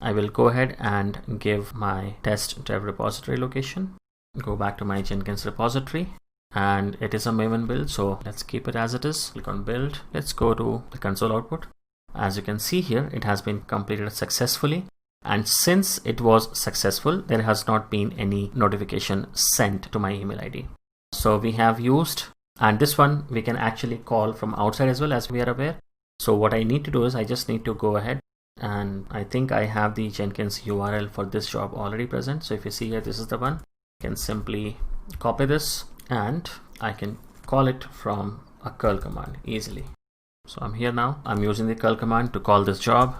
I will go ahead and give my test dev repository location. Go back to my Jenkins repository, and it is a Maven build. So let's keep it as it is. Click on build. Let's go to the console output. As you can see here, it has been completed successfully. And since it was successful, there has not been any notification sent to my email ID. So we have used, and this one we can actually call from outside as well, as we are aware. So what I need to do is I just need to go ahead, and I think I have the Jenkins URL for this job already present. So if you see here, this is the one. I can simply copy this and I can call it from a curl command easily. So I'm here now. I'm using the curl command to call this job.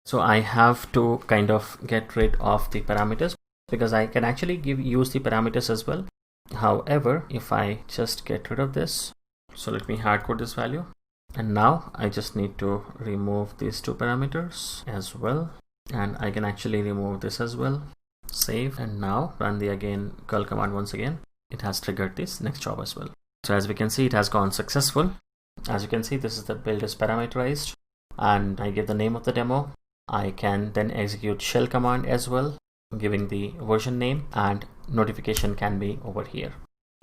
So I have to kind of get rid of the parameters because I can actually use the parameters as well. However, if I just get rid of this, so let me hardcode this value. And now I just need to remove these two parameters as well. And I can actually remove this as well. Save, and now run the again curl command once again. It has triggered this next job as well. So as we can see, it has gone successful. As you can see, this is the build is parameterized, and I give the name of the demo. I can then execute shell command as well, giving the version name, and notification can be over here.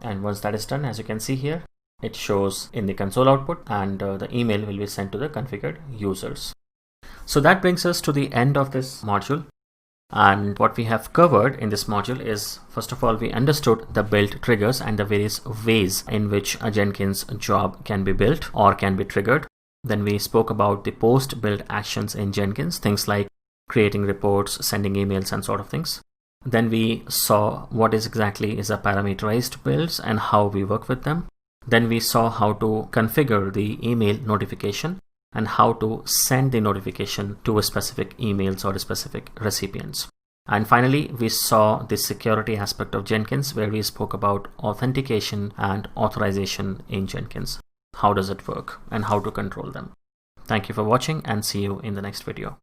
And once that is done, as you can see here, it shows in the console output, and the email will be sent to the configured users. So that brings us to the end of this module. And what we have covered in this module is, first of all, we understood the build triggers and the various ways in which a Jenkins job can be built or can be triggered. Then we spoke about the post build actions in Jenkins, things like creating reports, sending emails, and sort of things. Then we saw what exactly is a parameterized builds and how we work with them. Then we saw how to configure the email notification and how to send the notification to a specific emails or a specific recipients. And finally, we saw the security aspect of Jenkins, where we spoke about authentication and authorization in Jenkins. How does it work and how to control them? Thank you for watching, and see you in the next video.